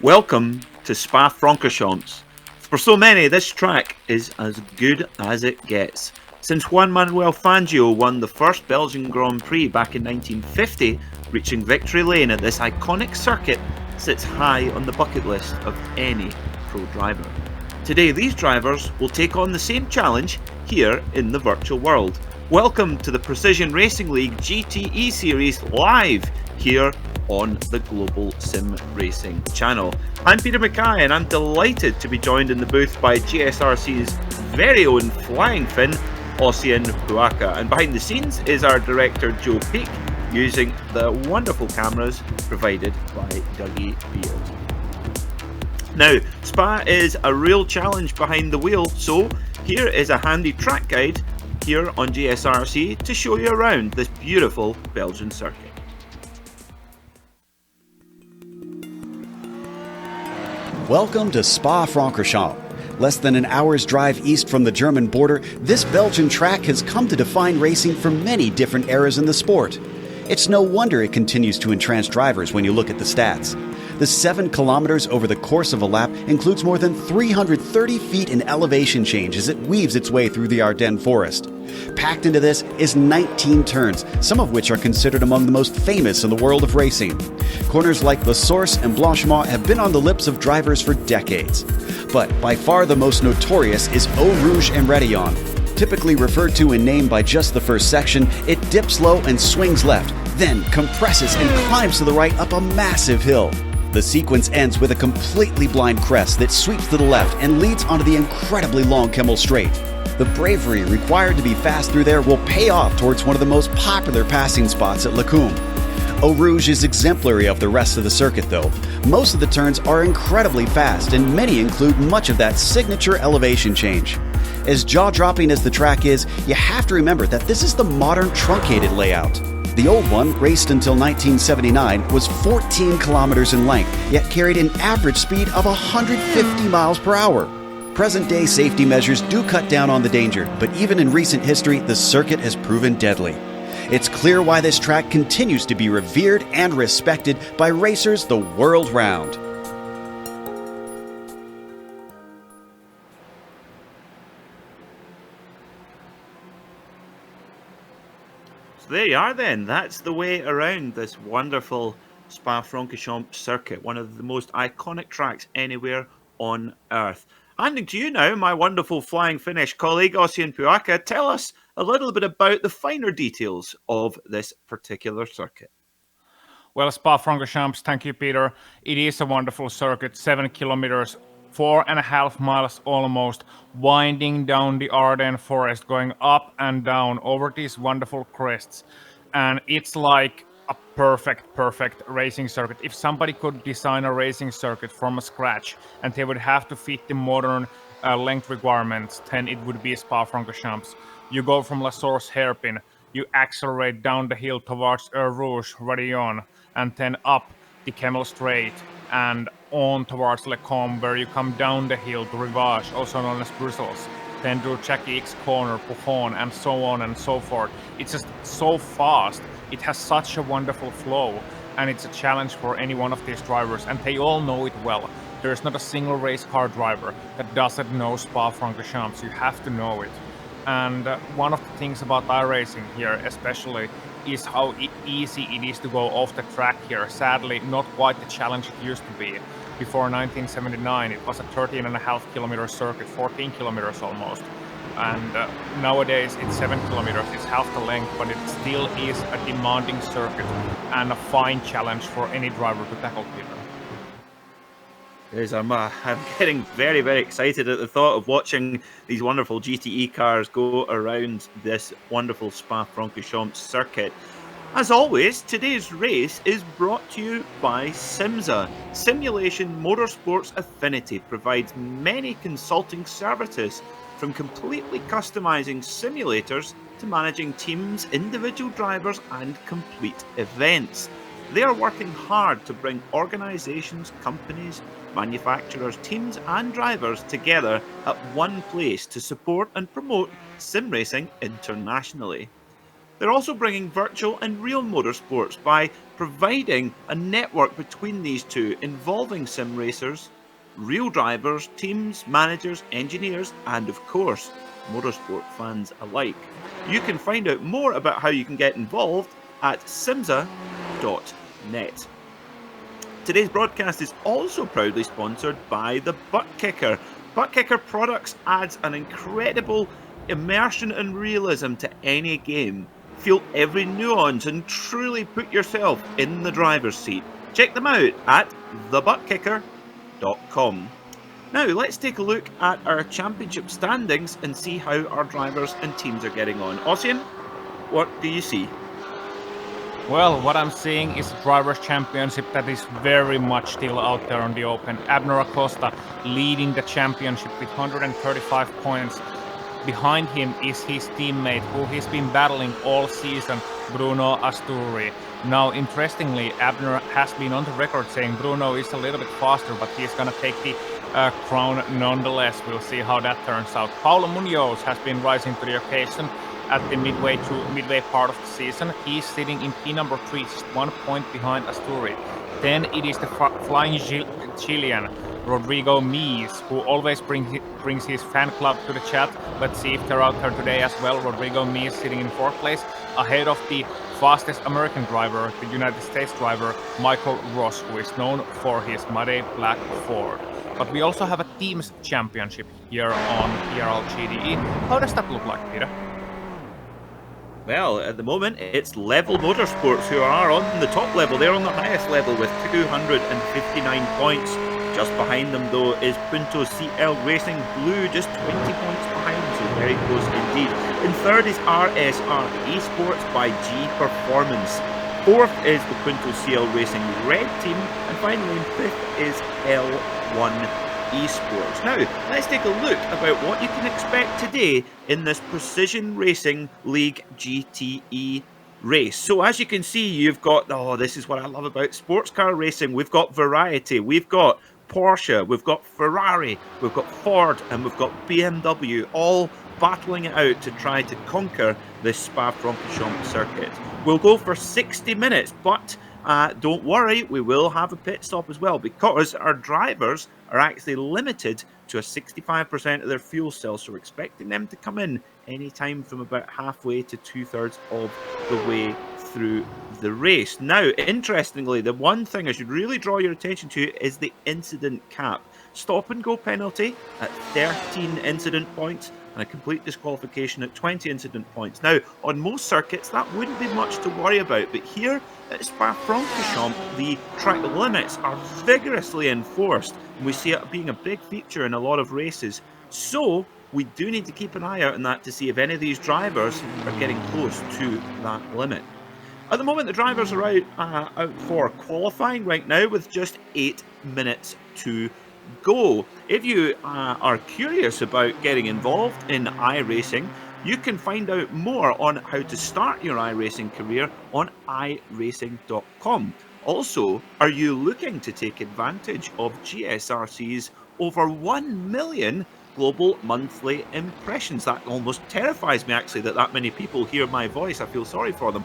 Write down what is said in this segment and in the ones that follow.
Welcome to Spa-Francorchamps. For so many, this track is as good as it gets. Since Juan Manuel Fangio won the first Belgian Grand Prix back in 1950, reaching victory lane at this iconic circuit sits high on the bucket list of any pro driver. Today, these drivers will take on the same challenge here in the virtual world. Welcome to the Precision Racing League GTE series live here on the Global SimRacing Channel. I'm Peter Mackay and I'm delighted to be joined in the booth by GSRC's very own flying Finn, Ossian Puaka. And behind the scenes is our director Joe Peake, using the wonderful cameras provided by Dougie Beard. Now, Spa is a real challenge behind the wheel, so here is a handy track guide here on GSRC to show you around this beautiful Belgian circuit. Welcome to Spa-Francorchamps. Less than an hour's drive east from the German border, this Belgian track has come to define racing for many different eras in the sport. It's no wonder it continues to entrance drivers when you look at the stats. The 7 kilometers over the course of a lap includes more than 330 feet in elevation change as it weaves its way through the Ardennes forest. Packed into this is 19 turns, some of which are considered among the most famous in the world of racing. Corners like La Source and Blanchemont have been on the lips of drivers for decades. But by far the most notorious is Eau Rouge and Rétillon. Typically referred to in name by just the first section, it dips low and swings left, then compresses and climbs to the right up a massive hill. The sequence ends with a completely blind crest that sweeps to the left and leads onto the incredibly long Kemmel Straight. The bravery required to be fast through there will pay off towards one of the most popular passing spots at Lacombe. Eau Rouge is exemplary of the rest of the circuit though. Most of the turns are incredibly fast and many include much of that signature elevation change. As jaw-dropping as the track is, you have to remember that this is the modern truncated layout. The old one, raced until 1979, was 14 kilometers in length, yet carried an average speed of 150 miles per hour. Present-day safety measures do cut down on the danger, but even in recent history, the circuit has proven deadly. It's clear why this track continues to be revered and respected by racers the world round. So there you are then, that's the way around this wonderful Spa-Francorchamps circuit, one of the most iconic tracks anywhere on Earth. Handing to you now, my wonderful flying Finnish colleague, Ossian Puaka. Tell us a little bit about the finer details of this particular circuit. Well, Spa-Francorchamps, thank you, Peter. It is a wonderful circuit, 7 kilometers, 4.5 miles almost, winding down the Ardennes forest, going up and down over these wonderful crests. And it's like a perfect racing circuit. If somebody could design a racing circuit from scratch and they would have to fit the modern length requirements, then it would be Spa-Francorchamps. You go from La Source hairpin, you accelerate down the hill towards Eau Rouge, Rétillon, and then up the Kemmel Straight and on towards Lacombe, where you come down the hill to Rivage, also known as Brussels, then do Jackie X Corner, Pujon, and so on and so forth. It's just so fast. It has such a wonderful flow, and it's a challenge for any one of these drivers, and they all know it well. There's not a single race car driver that doesn't know Spa-Francorchamps. You have to know it. And one of the things about iRacing here especially is how easy it is to go off the track here. Sadly, not quite the challenge it used to be. Before 1979, it was a 13.5 kilometer circuit, 14 kilometers almost. And nowadays it's 7 kilometers, it's half the length, but it still is a demanding circuit and a fine challenge for any driver to tackle, Peter. I'm getting very excited at the thought of watching these wonderful GTE cars go around this wonderful Spa-Francorchamps circuit. As always, today's race is brought to you by Simsa. Simulation Motorsports Affinity provides many consulting services, from completely customizing simulators to managing teams, individual drivers and complete events. They are working hard to bring organizations, companies, manufacturers, teams and drivers together at one place to support and promote sim racing internationally. They're also bringing virtual and real motorsports by providing a network between these two involving sim racers, real drivers, teams, managers, engineers, and of course, motorsport fans alike. You can find out more about how you can get involved at simza.net. Today's broadcast is also proudly sponsored by the ButtKicker. ButtKicker Products adds an incredible immersion and realism to any game. Feel every nuance and truly put yourself in the driver's seat. Check them out at thebuttkicker.com. Now let's take a look at our championship standings and see how our drivers and teams are getting on. Ossian, what do you see? Well, what I'm seeing is a Drivers' Championship that is very much still out there on the open. Abner Acosta leading the championship with 135 points. Behind him is his teammate who he's been battling all season, Bruno Asturi. Now, interestingly, Abner has been on the record saying Bruno is a little bit faster, but he's going to take the crown nonetheless. We'll see how that turns out. Paulo Munoz has been rising to the occasion at the midway part of the season. He's sitting in P number 3, just 1 point behind Asturi. Then it is the flying Chilean, Rodrigo Mees, who always brings his fan club to the chat. Let's see if they're out there today as well. Rodrigo Mees sitting in 4th place, ahead of the fastest American driver, the United States driver, Michael Ross, who is known for his muddy black Ford. But we also have a teams championship here on PRL GTE. How does that look like, Peter? Well, at the moment, it's Level Motorsports who are on the top level. They're on the highest level with 259 points. Just behind them, though, is Punto CL Racing Blue, just 20 points behind, so very close indeed. In 3rd is RSR eSports by G Performance. 4th is the Punto CL Racing Red Team. And finally, in 5th is L1 eSports. Now, let's take a look about what you can expect today in this Precision Racing League GTE race. So as you can see, you've got, this is what I love about sports car racing. We've got variety, we've got Porsche, we've got Ferrari, we've got Ford, and we've got BMW, all battling it out to try to conquer this Spa-Francorchamps circuit. We'll go for 60 minutes, but don't worry, we will have a pit stop as well, because our drivers are actually limited to a 65% of their fuel cells, so we're expecting them to come in anytime from about halfway to 2/3 of the way through the race. Now, interestingly, the one thing I should really draw your attention to is the incident cap. Stop and go penalty at 13 incident points and a complete disqualification at 20 incident points. Now, on most circuits, that wouldn't be much to worry about, but here at Spa-Francorchamps, the track limits are vigorously enforced, and we see it being a big feature in a lot of races. So, we do need to keep an eye out on that to see if any of these drivers are getting close to that limit. At the moment, the drivers are out for qualifying right now with just 8 minutes to go. If you are curious about getting involved in iRacing, you can find out more on how to start your iRacing career on iRacing.com. Also, are you looking to take advantage of GSRC's over 1 million global monthly impressions? That almost terrifies me, actually, that many people hear my voice. I feel sorry for them.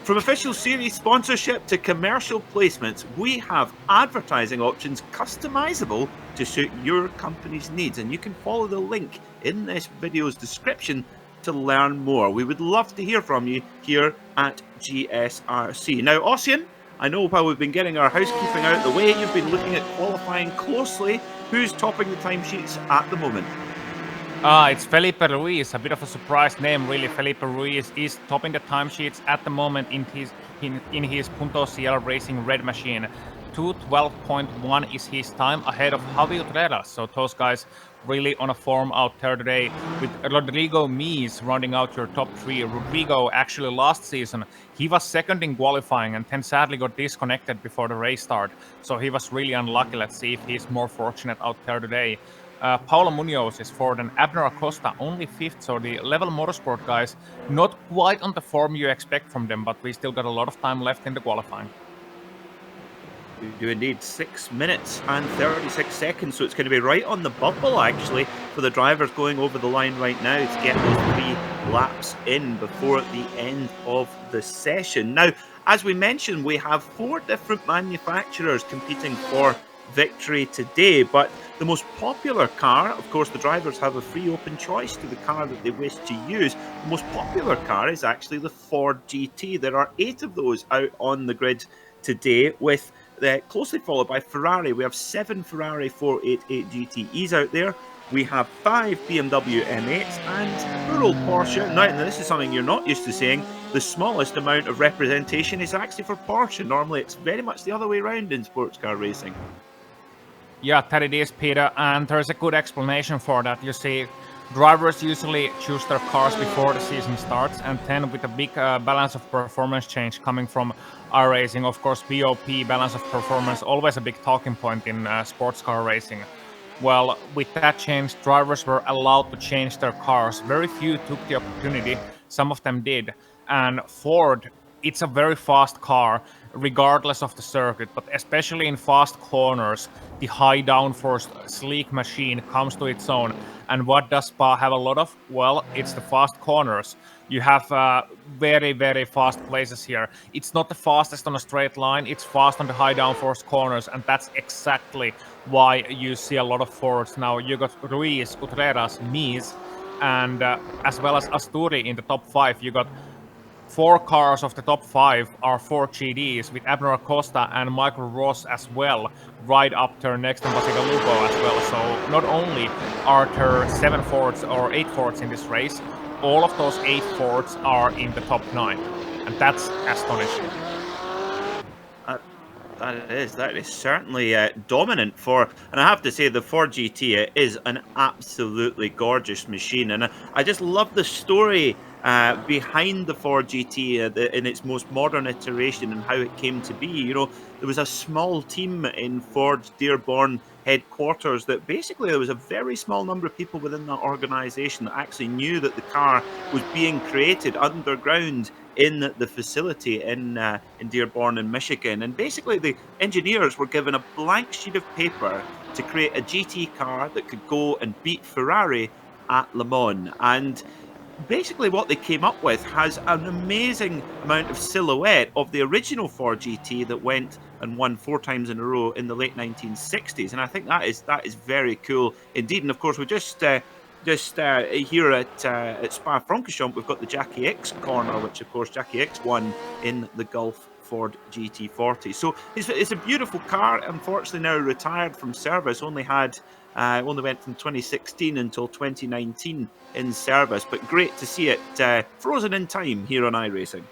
From official series sponsorship to commercial placements, we have advertising options customizable to suit your company's needs, and you can follow the link in this video's description to learn more. We would love to hear from you here at GSRC. Now, Ossian, I know while we've been getting our housekeeping out of the way, you've been looking at qualifying closely. Who's topping the timesheets at the moment? It's Felipe Ruiz, a bit of a surprise name, really. Felipe Ruiz is topping the timesheets at the moment in his Punto CL Racing Red Machine. 2:12.1 is his time, ahead of Javi Utreras. So those guys really on a form out there today, with Rodrigo Mees rounding out your top 3. Rodrigo, actually last season, he was second in qualifying and then sadly got disconnected before the race start. So he was really unlucky. Let's see if he's more fortunate out there today. Paulo Munoz is 4th and Abner Acosta only 5th, so the Level Motorsport guys not quite on the form you expect from them, but we still got a lot of time left in the qualifying. We do indeed. 6 minutes and 36 seconds, so it's going to be right on the bubble, actually, for the drivers going over the line right now to get those 3 laps in before the end of the session. Now, as we mentioned, we have 4 different manufacturers competing for victory today, but the most popular car, of course, the drivers have a free open choice to the car that they wish to use. The most popular car is actually the Ford GT. There are 8 of those out on the grid today, with closely followed by Ferrari. We have 7 Ferrari 488 GTEs out there. We have 5 BMW M8s and poor old Porsche. Now, this is something you're not used to seeing. The smallest amount of representation is actually for Porsche. Normally, it's very much the other way around in sports car racing. Yeah, that it is, Peter, and there's a good explanation for that. You see, drivers usually choose their cars before the season starts, and then with a big balance of performance change coming from iRacing, of course, BOP, balance of performance, always a big talking point in sports car racing. Well, with that change, drivers were allowed to change their cars. Very few took the opportunity, some of them did, and Ford, it's a very fast car, regardless of the circuit, but especially in fast corners, the high downforce sleek machine comes to its own. And what does Spa have a lot of? Well, it's the fast corners. You have very, very fast places here. It's not the fastest on a straight line, it's fast on the high downforce corners, and that's exactly why you see a lot of Fords. Now, you got Ruiz, Utreras, Mees, and as well as Asturi in the top 5. You got 4 cars of the top 5 are 4 GDs, with Abner Acosta and Michael Ross as well, right up there next to Bacigalupo as well. So not only are there 7 Fords or 8 Fords in this race, all of those 8 Fords are in the top 9, and that's astonishing. That is certainly dominant for, and I have to say the Ford GT is an absolutely gorgeous machine, and I just love the story behind the Ford GT in its most modern iteration and how it came to be. You know, there was a small team in Ford's Dearborn headquarters that basically there was a very small number of people within that organization that actually knew that the car was being created underground in the facility in Dearborn in Michigan. And basically the engineers were given a blank sheet of paper to create a GT car that could go and beat Ferrari at Le Mans. And basically what they came up with has an amazing amount of silhouette of the original Ford GT that went and won 4 times in a row in the late 1960s, and I think that is very cool indeed. And of course, we just here at Spa-Francorchamps, we've got the Jackie X corner, which of course Jackie X won in the Gulf Ford GT40. So it's a beautiful car. Unfortunately, now retired from service. Only went from 2016 until 2019 in service, but great to see it frozen in time here on iRacing.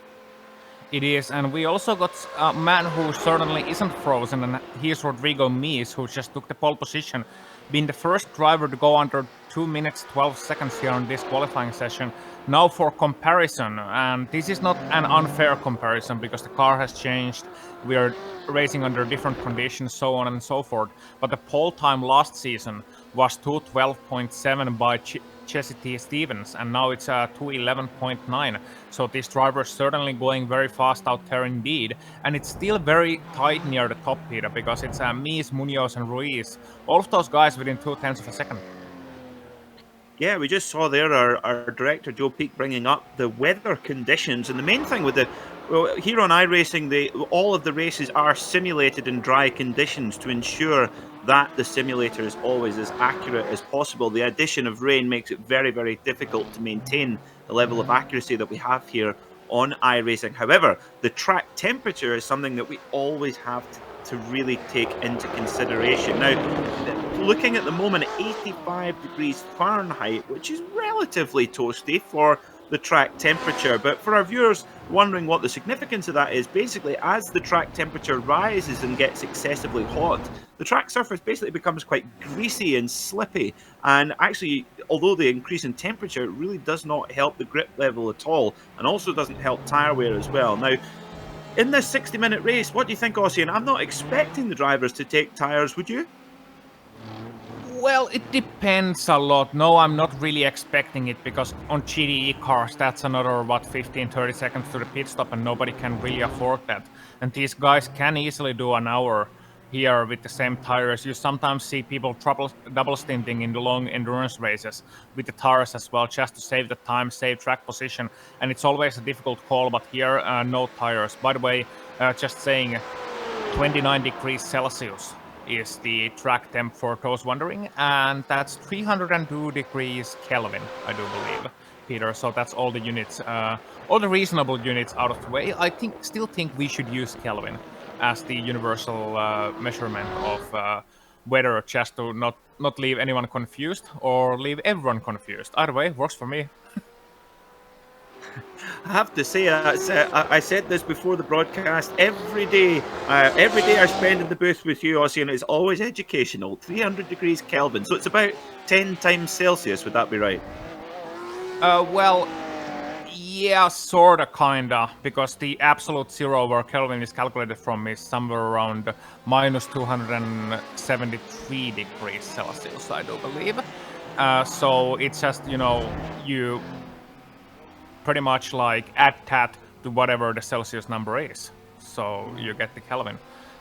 It is, and we also got a man who certainly isn't frozen, and he's Rodrigo Mees, who just took the pole position, being the first driver to go under 2 minutes 12 seconds here on this qualifying session. Now for comparison, and this is not an unfair comparison because the car has changed, we are racing under different conditions, so on and so forth, but the pole time last season was 2:12.7 by Jesse T. Stevens, and now it's 2:11.9. So this driver is certainly going very fast out there indeed, and it's still very tight near the top, Peter, because it's Mees, Munoz, and Ruiz. All of those guys within 0.2 of a second. Yeah, we just saw there our director Joe Peak bringing up the weather conditions, and the main thing with here on iRacing, all of the races are simulated in dry conditions to ensure that the simulator is always as accurate as possible. The addition of rain makes it very, very difficult to maintain the level of accuracy that we have here on iRacing. However, the track temperature is something that we always have to really take into consideration. Now, looking at the moment at 85 degrees Fahrenheit, which is relatively toasty for the track temperature, but for our viewers wondering what the significance of that is, basically as the track temperature rises and gets excessively hot, the track surface basically becomes quite greasy and slippy, and actually, although the increase in temperature, it really does not help the grip level at all, and also doesn't help tyre wear as well. Now, in this 60-minute race, what do you think, Ossian? I'm not expecting the drivers to take tyres, would you? Well, it depends a lot. No, I'm not really expecting it because on GTE cars, that's another, 15-30 seconds to the pit stop, and nobody can really afford that. And these guys can easily do an hour here with the same tires. You sometimes see people double stinting in the long endurance races with the tires as well, just to save the time, save track position. And it's always a difficult call, but here, no tires. By the way, just saying, 29 degrees Celsius is the track temp for those wondering, and that's 302 degrees Kelvin, I do believe, Peter. So that's all the units, all the reasonable units out of the way. I still think we should use Kelvin as the universal measurement of weather, just to not leave anyone confused or leave everyone confused. Either way, works for me. I have to say, I said this before the broadcast. Every day I spend in the booth with you, Aussie, and it's always educational. 300 degrees Kelvin, so it's about 10 times Celsius. Would that be right? Well, yeah, sorta, kinda, because the absolute zero where Kelvin is calculated from is somewhere around minus 273 degrees Celsius, I do believe. So it's just, you pretty much like add that to whatever the Celsius number is, so you get the Kelvin.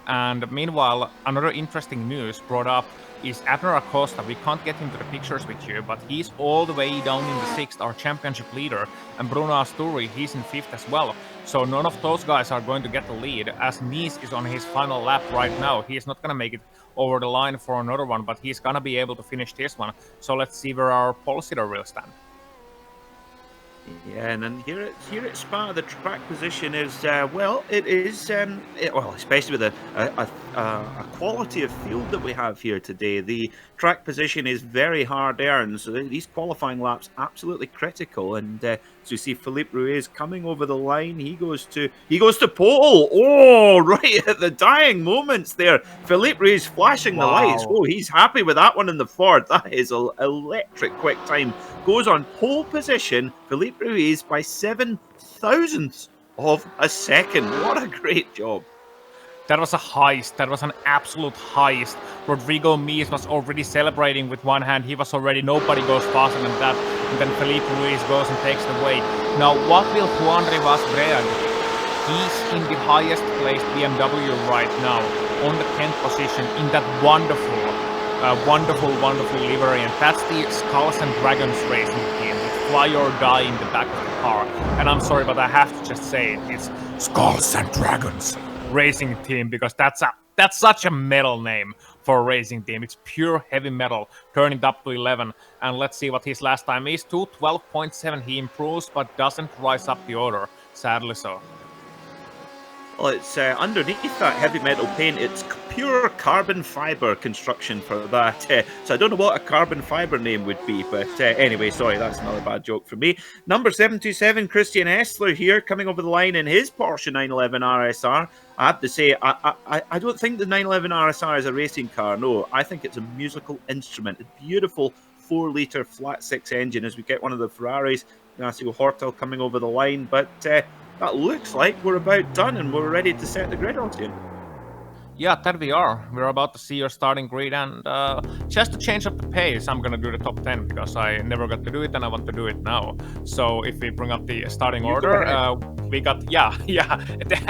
And meanwhile, another interesting news brought up is Abner Acosta. We can't get into the pictures with you, but he's all the way down in the 6th, our championship leader, and Bruno Asturi, he's in 5th as well. So none of those guys are going to get the lead, as Mees is on his final lap right now. He's not going to make it over the line for another one, but he's going to be able to finish this one. So let's see where our pole sitter will stand. Yeah, and then here at Spa, the track position is well, it is well, especially with a quality of field that we have here today. The track position is very hard earned, so these qualifying laps absolutely critical. And so you see Filipe Ruiz coming over the line. He goes to pole. Oh, right at the dying moments there. Filipe Ruiz flashing the lights. Oh, he's happy with that one in the Ford. That is an electric quick time. Goes on pole position, Filipe Ruiz, by 7/1000 of a second. What a great job. That was a heist. That was an absolute heist. Rodrigo Mees was already celebrating with one hand. He was already, nobody goes faster than that. And then Filipe Ruiz goes and takes the way. Now, what will Juan Rivas Brea do? He's in the highest placed BMW right now, on the 10th position, in that wonderful livery. And that's the Skulls and Dragons racing team, with Fly or Die in the back of the car. And I'm sorry, but I have to just say it. It's Skulls and Dragons racing team, because that's such a metal name for a racing team. It's pure heavy metal, turning up to 11. And let's see what his last time is. 2:12.7. He improves, but doesn't rise up the order, sadly so. Well, it's underneath that heavy metal paint, it's pure carbon fiber construction for that. So I don't know what a carbon fiber name would be, but anyway, sorry, that's another bad joke for me. Number 727, Christian Essler here, coming over the line in his Porsche 911 RSR. I have to say, I don't think the 911 RSR is a racing car. No, I think it's a musical instrument. A beautiful 4-litre flat 6 engine, as we get one of the Ferraris. Ignacio Hortel coming over the line, but that looks like we're about done and we're ready to set the grid on soon. Yeah, that we are. We're about to see your starting grid, and just to change up the pace, I'm gonna do the top 10 because I never got to do it and I want to do it now. So if we bring up the starting order, we got, yeah,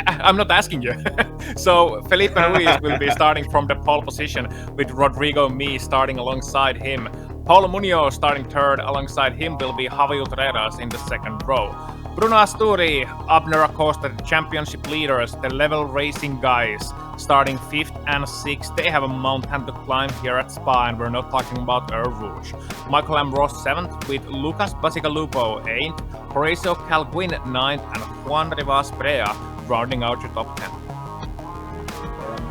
I'm not asking you. So Filipe Ruiz will be starting from the pole position, with Rodrigo Mees starting alongside him. Paulo Munoz starting third. Alongside him will be Javi Utreras in the second row. Bruno Asturi, Abner Acosta, the championship leaders, the level racing guys, starting 5th and 6th. They have a mountain to climb here at Spa, and we're not talking about Eau Rouge. Michael Ambrose 7th, with Lucas Basigalupo 8th, Horacio Calguin 9th, and Juan Rivas Brea rounding out your top 10.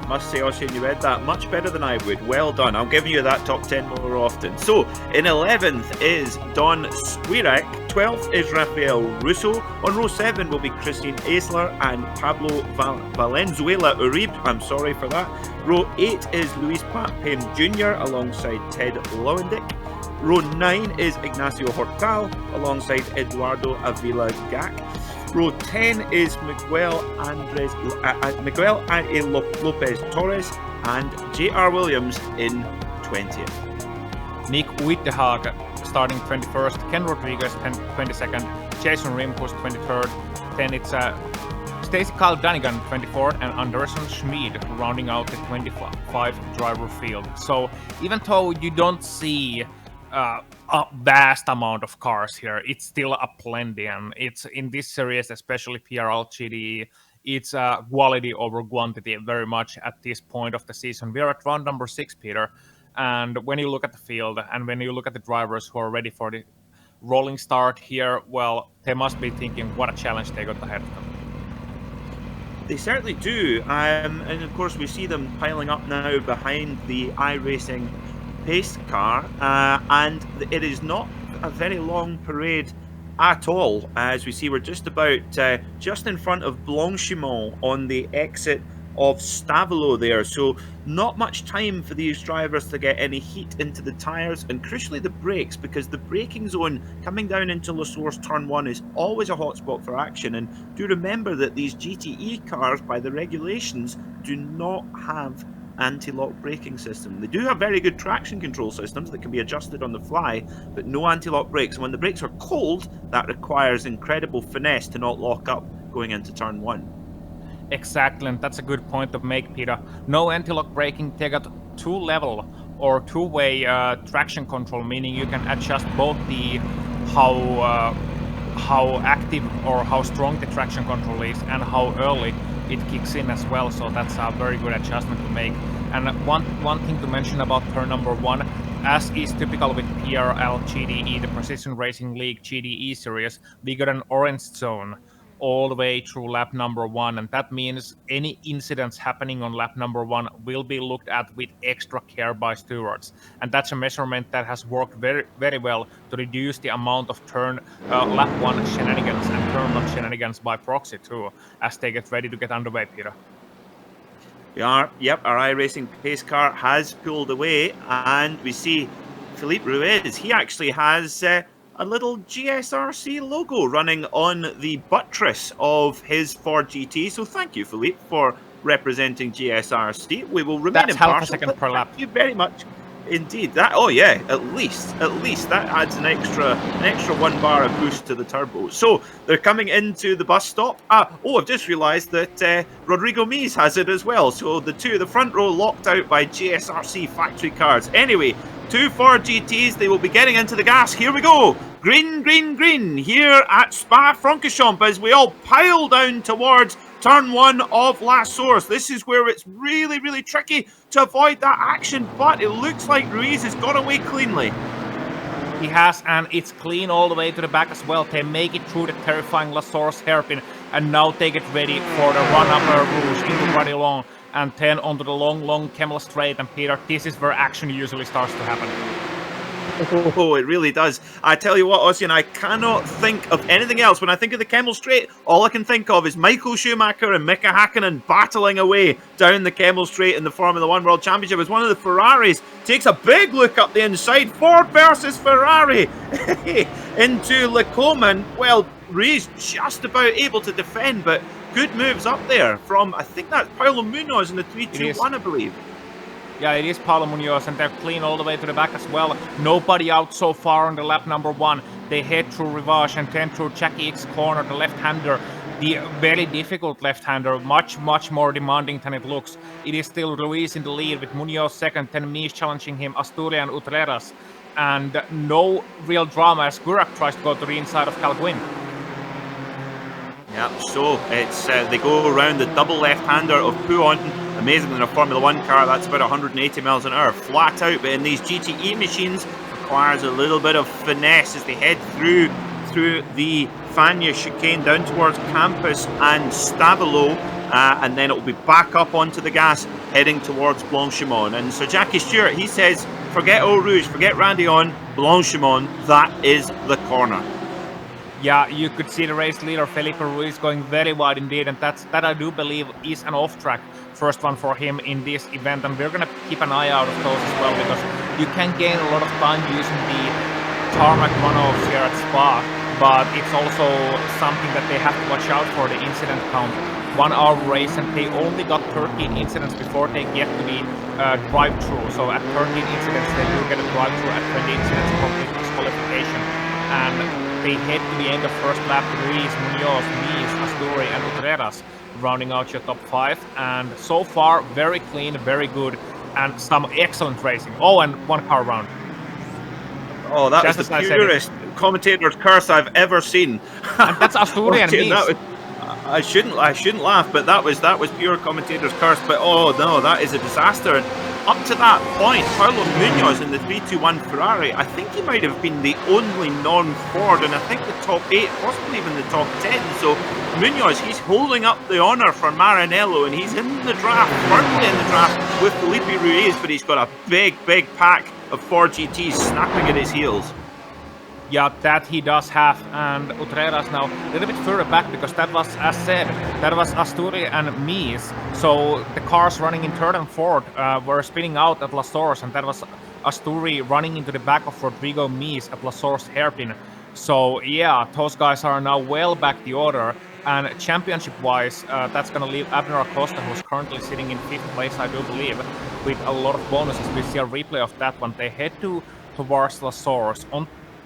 Must say, Oisin, you read that much better than I would. Well done. I'll give you that top 10 more often. So, in 11th is Don Squirak. 12th is Rafael Russo. On row 7 will be Christian Essler and Pablo Valenzuela Uribe. I'm sorry for that. Row 8 is Luis Payne Jr. alongside Ted Lowendick. Row 9 is Ignacio Hortal alongside Eduardo Avila Gac. Row 10 is Miguel Lopez Torres and J.R. Williams in 20th. Nick Wittehag starting 21st, Ken Rodriguez 22nd, Jason Rimkus 23rd, then it's Stacey Kyle Danigan 24th, and Anderson Schmid rounding out the 25 driver field. So even though you don't see a vast amount of cars here, it's still a plenty, and it's in this series, especially PRL GTE, it's quality over quantity very much at this point of the season. We're at round number 6, Peter, and when you look at the field and when you look at the drivers who are ready for the rolling start here, well, they must be thinking what a challenge they got ahead of them. They certainly do, and of course we see them piling up now behind the iRacing pace car, and it is not a very long parade at all. As we see, we're just about just in front of Blanchimont on the exit of Stavelot there, so not much time for these drivers to get any heat into the tyres, and crucially the brakes, because the braking zone coming down into La Source turn 1 is always a hotspot for action. And do remember that these GTE cars, by the regulations, do not have anti-lock braking system. They do have very good traction control systems that can be adjusted on the fly, but no anti-lock brakes. And when the brakes are cold, that requires incredible finesse to not lock up going into turn 1. Exactly, and that's a good point to make, Peter. No anti-lock braking, they got two-level or two-way traction control, meaning you can adjust both the how active or how strong the traction control is and how early it kicks in as well. So that's a very good adjustment to make. And one thing to mention about turn number 1, as is typical with PRL GTE, the Precision Racing League GTE series, we got an orange zone all the way through lap number 1, and that means any incidents happening on lap number 1 will be looked at with extra care by stewards, and that's a measurement that has worked very, very well to reduce the amount of lap 1 shenanigans and turn 1 shenanigans by proxy too, as they get ready to get underway, Peter. Our iRacing pace car has pulled away, and we see Philippe Ruiz. He actually has a little GSRC logo running on the buttress of his Ford GT. So thank you, Philippe, for representing GSRC. We will remain impartial. That's half a second per lap. Thank you very much indeed. That, oh yeah, at least that adds an extra 1 bar of boost to the turbo. So they're coming into the bus stop. I've just realised that Rodrigo Mees has it as well. So the front row locked out by GSRC factory cars. Anyway, 2 Ford GTs, they will be getting into the gas. Here we go. Green, green, green here at Spa-Francorchamps as we all pile down towards turn 1 of La Source. This is where it's really, really tricky to avoid that action, but it looks like Ruiz has got away cleanly. He has, and it's clean all the way to the back as well. They make it through the terrifying La Source hairpin, and now they get ready for the run-up Rouge into Radillon, and then onto the long Kemmel Straight. And Peter, this is where action usually starts to happen. Oh, it really does. I tell you what, Ossian, I cannot think of anything else. When I think of the Kemmel Straight, all I can think of is Michael Schumacher and Mika Hakkinen battling away down the Kemmel Straight in the Formula 1 World Championship as one of the Ferraris takes a big look up the inside. Ford versus Ferrari into Le Coman. Well, Ruiz just about able to defend, but good moves up there from, I think that's Paulo Munoz in the 3-2-1, I believe. Yeah, it is Paulo Munoz, and they're clean all the way to the back as well. Nobody out so far on the lap number 1. They head through Rivage and then through Jackie X corner, the left-hander. The very difficult left-hander, much more demanding than it looks. It is still Ruiz in the lead with Munoz second, then Mees challenging him, Asturias and Utreras. And no real drama as Gurak tries to go to the inside of Calguin. Yeah, so it's they go around the double left-hander of Pouon. Amazing in a Formula 1 car, that's about 180 miles an hour flat out, but in these GTE machines requires a little bit of finesse as they head through the Fagnes chicane down towards Campus and Stavelot, and then it will be back up onto the gas heading towards Blanchimont. And so Jackie Stewart, he says, forget Eau Rouge, forget Radillon, Blanchimont, that is the corner. Yeah, you could see the race leader Felipe Ruiz going very wide indeed, and that I do believe is an off-track first one for him in this event, and we're gonna keep an eye out of those as well, because you can gain a lot of time using the tarmac runoffs here at Spa, but it's also something that they have to watch out for, the incident count 1-hour race, and they only got 13 incidents before they get to the drive-through. So at 13 incidents, they do get a drive-through. At 20 incidents, complete disqualification. And they head to the end of first lap. Ruiz, Munoz, Mees, Asturi, and Utreras rounding out your top 5. And so far, very clean, very good, and some excellent racing. Oh, and 1 car round. Oh, that was the purest commentator's curse I've ever seen. And that's Asturi and Mees. I shouldn't laugh, but that was pure commentator's curse. But oh no, that is a disaster. And up to that point, Paulo Munoz in the 321 Ferrari, I think he might have been the only non-Ford, and I think the top 8, possibly even the top 10. So Munoz, he's holding up the honour for Maranello, and he's in the draft, firmly in the draft with Felipe Ruiz, but he's got a big pack of Ford GTs snapping at his heels. Yeah, that he does have, and Utreras now a little bit further back, because that was, as said, that was Asturi and Mees. So the cars running in third and fourth were spinning out at La Source, and that was Asturi running into the back of Rodrigo Mees at La Source hairpin. So yeah, those guys are now well back the order. And championship-wise, that's going to leave Abner Acosta, who's currently sitting in 5th place, I do believe, with a lot of bonuses. We see a replay of that one. They head towards La Source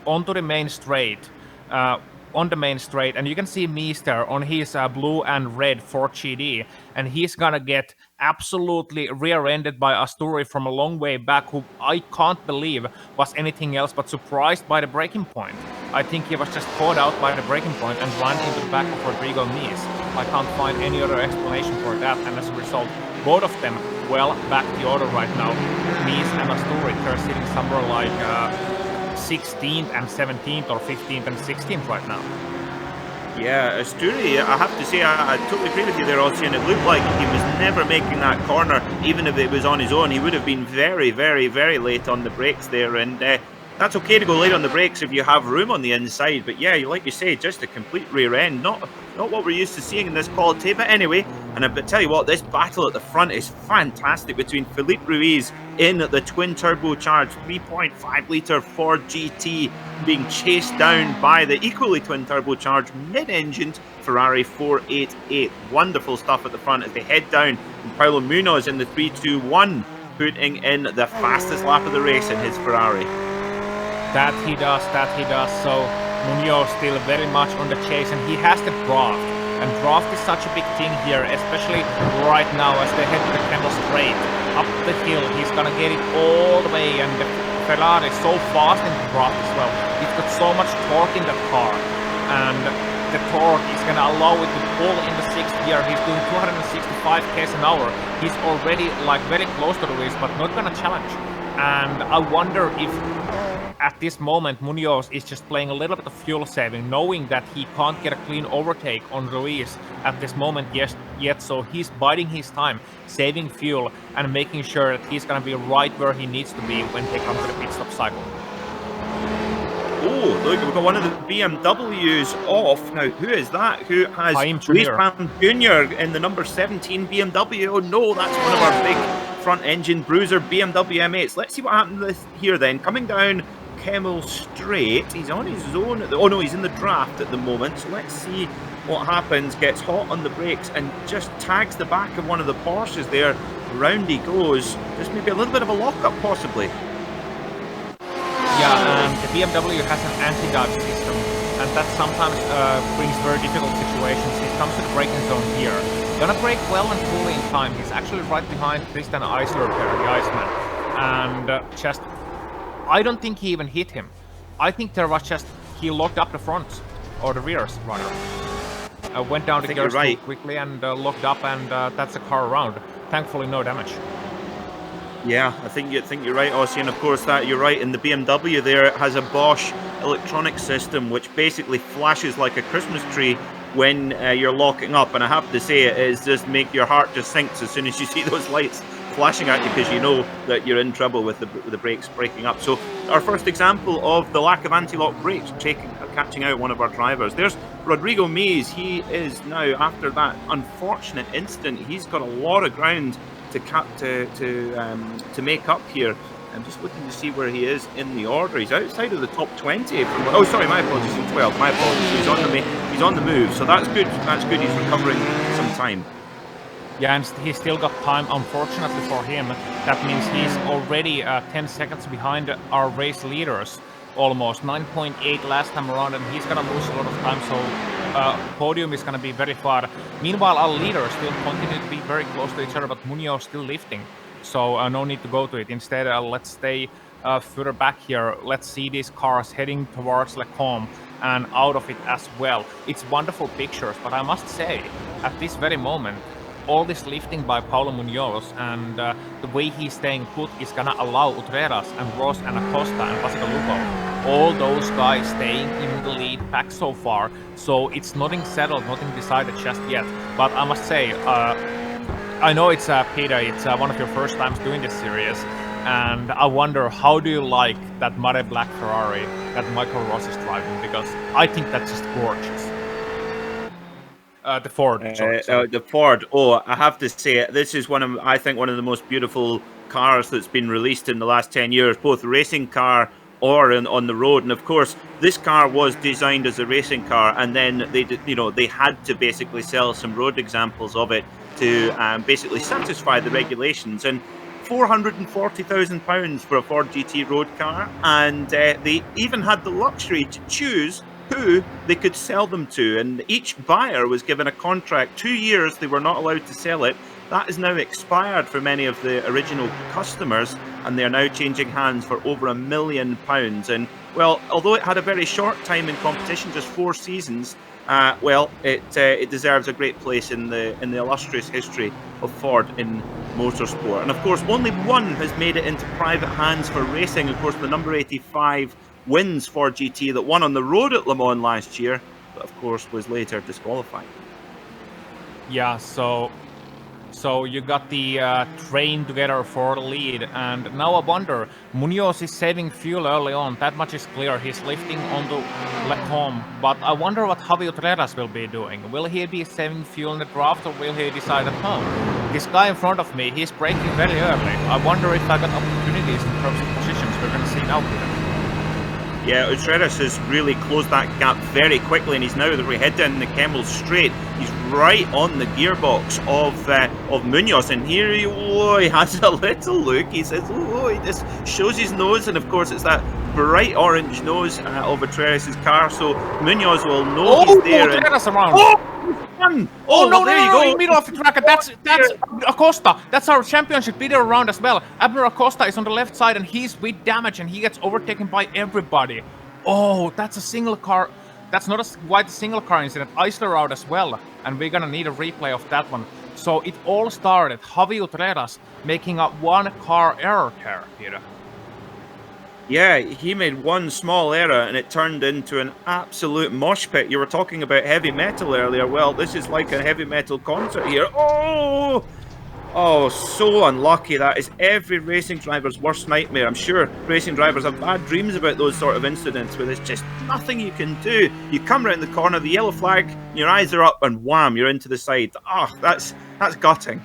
onto the main straight, and you can see Mees there on his blue and red Ford GT, and he's gonna get absolutely rear-ended by Asturi from a long way back, who I can't believe was anything else but surprised by the braking point. I think he was just caught out by the braking point and ran into the back of Rodrigo Mees. I can't find any other explanation for that, and as a result, both of them well back the order right now. Mees and Asturi, they're sitting somewhere like 16th and 17th, or 15th and 16th right now. Yeah, Asturi, I have to say, I totally agree with you there, Ossie, and it looked like he was never making that corner, even if it was on his own. He would have been very late on the brakes there, and that's okay to go late on the brakes if you have room on the inside, but yeah, like you say, just a complete rear end, not what we're used to seeing in this quality. But anyway, and I tell you what, this battle at the front is fantastic between Felipe Ruiz in the twin turbocharged 3.5 litre Ford GT being chased down by the equally twin turbocharged mid-engined Ferrari 488. Wonderful stuff at the front as they head down, and Paulo Munoz in the 321 putting in the fastest lap of the race in his Ferrari. That he does. So Munoz still very much on the chase, and he has the draft. And draft is such a big thing here, especially right now as they head to the Kendall Straight. Up the hill, he's gonna get it all the way, and the Ferrari is so fast in the draft as well. It's got so much torque in the car, and the torque is gonna allow it to pull in the 6th gear. He's doing 265 km an hour. He's already like very close to the race, but not gonna challenge. And I wonder if at this moment Munoz is just playing a little bit of fuel saving, knowing that he can't get a clean overtake on Ruiz at this moment yet, so he's biding his time, saving fuel, and making sure that he's going to be right where he needs to be when they come to the pit stop cycle. Oh, look, we've got one of the BMWs off. Now, who is that? Who has Luis Pam Jr. in the number 17 BMW? Oh no, that's one of our big front-engine bruiser BMW M8s. Let's see what happened here then. Coming down Kemmel Straight, he's on his own. Oh no, he's in the draft at the moment. So let's see what happens. Gets hot on the brakes and just tags the back of one of the Porsches there. Round he goes. Just maybe a little bit of a lockup possibly. Yeah, the BMW has an anti-dive system, and that sometimes brings very difficult situations. It comes to the braking zone here. Gonna brake well and fully in time. He's actually right behind Tristan Eisler there, the Iceman. And just, I don't think he even hit him. I think there was just, he locked up the front, or the rears, rather. Went down the gears right quickly and locked up, and that's a car around. Thankfully, no damage. Yeah, I think you're right, Ossie, and of course that you're right. In the BMW there, it has a Bosch electronic system which basically flashes like a Christmas tree when you're locking up, and I have to say it is just make your heart just sinks as soon as you see those lights flashing at you, because you know that you're in trouble with the brakes breaking up. So our first example of the lack of anti-lock brakes catching out one of our drivers. There's Rodrigo Mees. He is now, after that unfortunate incident, he's got a lot of ground to make up here. I'm just looking to see where he is in the order. He's outside of the top 20. Oh, sorry, my apologies, in 12. My apologies. He's on the move, so that's good. That's good. He's recovering some time. Yeah, and he still got time, unfortunately for him. That means he's already 10 seconds behind our race leaders, almost 9.8 last time around, and he's gonna lose a lot of time, so podium is gonna be very far. Meanwhile, our leaders still continue to be very close to each other, but Munoz still lifting, so no need to go to it. Instead, let's stay further back here. Let's see these cars heading towards Le Combe and out of it as well. It's wonderful pictures, but I must say, at this very moment, all this lifting by Paulo Munoz and the way he's staying put is gonna allow Utreras and Ross and Acosta and Pascalupo, all those guys staying in the lead pack so far. So it's nothing settled, nothing decided just yet. But I must say, I know it's Peter, it's one of your first times doing this series, and I wonder, how do you like that muddy black Ferrari that Michael Ross is driving? Because I think that's just gorgeous. The Ford. Sorry. The Ford. Oh, I have to say, this is I think one of the most beautiful cars that's been released in the last 10 years, both racing car or on the road. And of course, this car was designed as a racing car, and then they had to basically sell some road examples of it to basically satisfy the regulations. And £440,000 for a Ford GT road car, and they even had the luxury to choose who they could sell them to, and each buyer was given a contract. 2 years they were not allowed to sell it. That is now expired for many of the original customers, and they're now changing hands for over £1 million. And well, although it had a very short time in competition, just 4 seasons, well, it deserves a great place in the illustrious history of Ford in motorsport. And of course, only one has made it into private hands for racing. Of course, the number 85 wins for GT that won on the road at Le Mans last year, but of course was later disqualified. Yeah, so you got the train together for the lead, and now I wonder, Munoz is saving fuel early on, that much is clear. He's lifting onto Le Combe, but I wonder what Javi Utreras will be doing. Will he be saving fuel in the draft, or will he decide at home? This guy in front of me, he's braking very early. I wonder if I got opportunities in terms of positions. We're going to see now. Yeah, Utreras has really closed that gap very quickly, and he's now, as we head down the Kemmel Straight, he's right on the gearbox of Munoz, and here he has a little look. He says, oh, he just shows his nose, and of course it's that bright orange nose of Utreras' car, so Munoz will know he's there. Utreras around. No, there you go. In the middle of the track. That's Acosta. That's our championship leader around as well. Abner Acosta is on the left side, and he's with damage, and he gets overtaken by everybody. Oh, that's a single car. That's not quite a single car incident. Eisler out as well, and we're gonna need a replay of that one. So it all started Javi Utreras making a one car error there, Peter. Yeah, he made one small error and it turned into an absolute mosh pit. You were talking about heavy metal earlier. Well, this is like a heavy metal concert here. Oh, so unlucky. That is every racing driver's worst nightmare. I'm sure racing drivers have bad dreams about those sort of incidents where there's just nothing you can do. You come around the corner, the yellow flag, your eyes are up, and wham, you're into the side. Oh, that's gutting.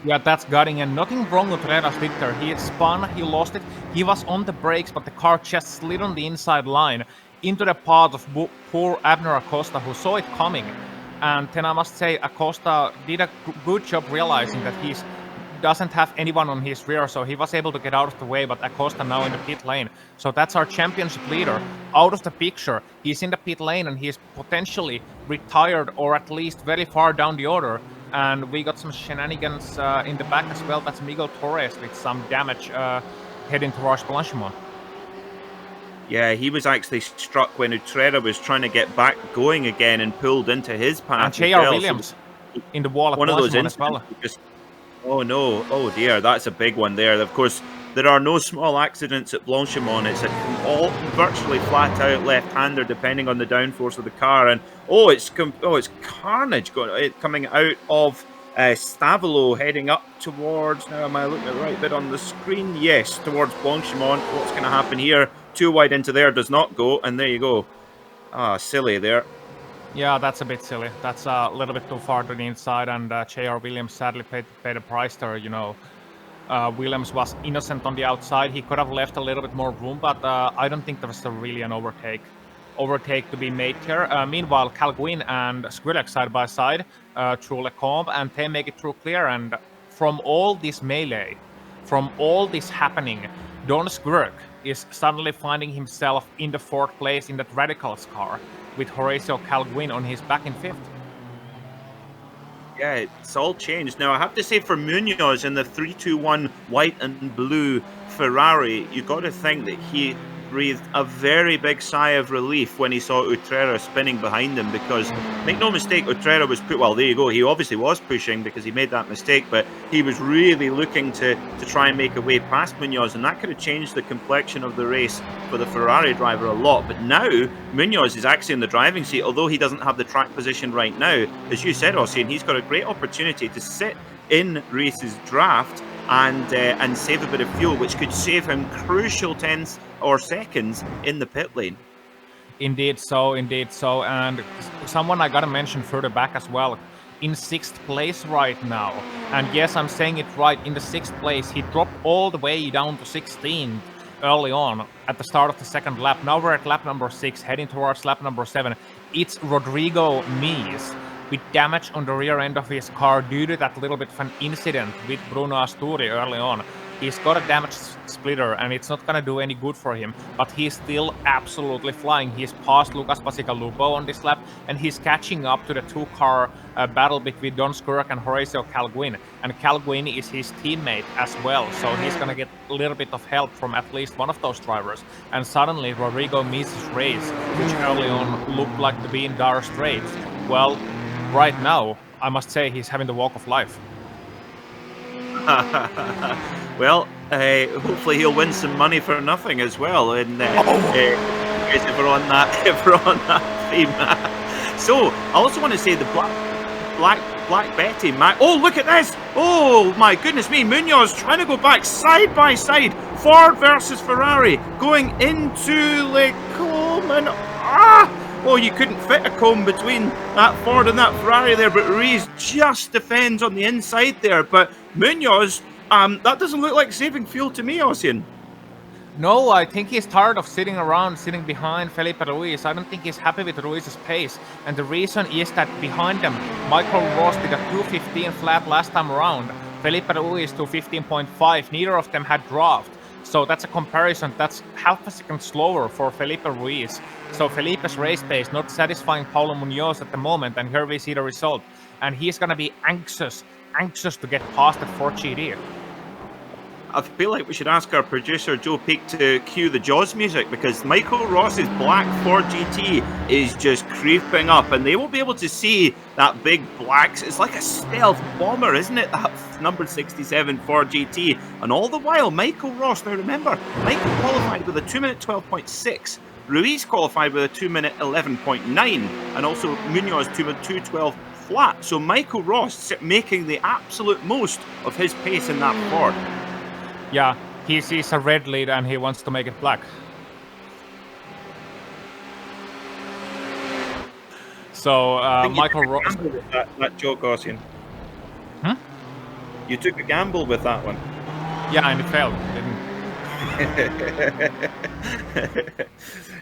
Yeah, that's gutting, and nothing wrong with Utreras did there. He spun, he lost it, he was on the brakes, but the car just slid on the inside line into the path of poor Abner Acosta, who saw it coming. And then I must say, Acosta did a good job realizing that he doesn't have anyone on his rear, so he was able to get out of the way, but Acosta now in the pit lane. So that's our championship leader out of the picture. He's in the pit lane, and he's potentially retired, or at least very far down the order. And we got some shenanigans in the back as well. That's Miguel Torres with some damage heading towards Blanchimont. Yeah, he was actually struck when Utrera was trying to get back going again and pulled into his path. And J.R. Williams in the wall at Blanchimont as well. Oh no, oh dear, that's a big one there. Of course, there are no small accidents at Blanchimont. It's all virtually flat out left-hander, depending on the downforce of the car. And it's carnage coming out of Stavolo, heading up towards. Now, am I looking at the right bit on the screen? Yes, towards Blanchimont. What's going to happen here? Too wide into there, does not go, and there you go. Ah, silly there. Yeah, that's a bit silly. That's a little bit too far to the inside, and J.R. Williams sadly paid a price there, you know. Williams was innocent on the outside. He could have left a little bit more room, but I don't think there was really an overtake overtake to be made here. Meanwhile, Calguin and Skrillex side by side through Lecombe, and they make it through clear. And from all this melee, from all this happening, Don Squirk is suddenly finding himself in the 4th place in that Radicals car, with Horacio Calguin on his back in 5th. Yeah, it's all changed. Now, I have to say, for Munoz in the 321 white and blue Ferrari, you got to think that he breathed a very big sigh of relief when he saw Utrera spinning behind him, because, make no mistake, Utrera was well, there you go, he obviously was pushing because he made that mistake, but he was really looking to try and make a way past Munoz, and that could have changed the complexion of the race for the Ferrari driver a lot. But now Munoz is actually in the driving seat, although he doesn't have the track position right now. As you said, Ossian, he's got a great opportunity to sit in Race's draft and save a bit of fuel, which could save him crucial tenths or seconds in the pit lane. Indeed so, and someone I gotta mention further back as well, in 6th place right now. And yes, I'm saying it right, in the 6th place, he dropped all the way down to 16 early on at the start of the 2nd lap. Now we're at lap number 6, heading towards lap number 7. It's Rodrigo Mees with damage on the rear end of his car due to that little bit of an incident with Bruno Asturi early on. He's got a damaged splitter, and it's not gonna do any good for him, but he's still absolutely flying. He's passed Lucas Pasigalupo on this lap, and he's catching up to the 2-car battle between Don Skurk and Horacio Calguin. And Calguin is his teammate as well, so he's gonna get a little bit of help from at least one of those drivers. And suddenly Rodrigo Mees' race, which early on looked like to be in dire straits, well, right now, I must say he's having the walk of life. Well, hopefully he'll win some money for nothing as well. And if we're on that theme. So I also want to say the Black Betty, oh, look at this! Oh my goodness me! Munoz trying to go back side by side, Ford versus Ferrari, going into Lecombe, and oh, you couldn't fit a comb between that Ford and that Ferrari there, but Ruiz just defends on the inside there. But Munoz, that doesn't look like saving fuel to me, Ossian. No, I think he's tired of sitting behind Felipe Ruiz. I don't think he's happy with Ruiz's pace. And the reason is that behind them, Michael Ross did a 2:15 flat last time around. Felipe Ruiz 2:15.5. Neither of them had draft. So that's a comparison. That's half a second slower for Felipe Ruiz. So Felipe's race pace not satisfying Paulo Munoz at the moment. And here we see the result. And he's going to be anxious to get past the Ford GT. I feel like we should ask our producer Joe Peak to cue the Jaws music, because Michael Ross's black Ford GT is just creeping up, and they won't be able to see that big black. It's like a stealth bomber, isn't it? That number 67 Ford GT. And all the while, Michael Ross, now remember, Michael qualified with a 2-minute 12.6. Ruiz qualified with a 2-minute 11.9, and also Munoz 2:12 flat. So Michael Ross making the absolute most of his pace in that Ford. Yeah, he sees a red lead and he wants to make it black. So Michael Ross. That joke, Ossian. You took a gamble with that one. Yeah, and it failed, didn't.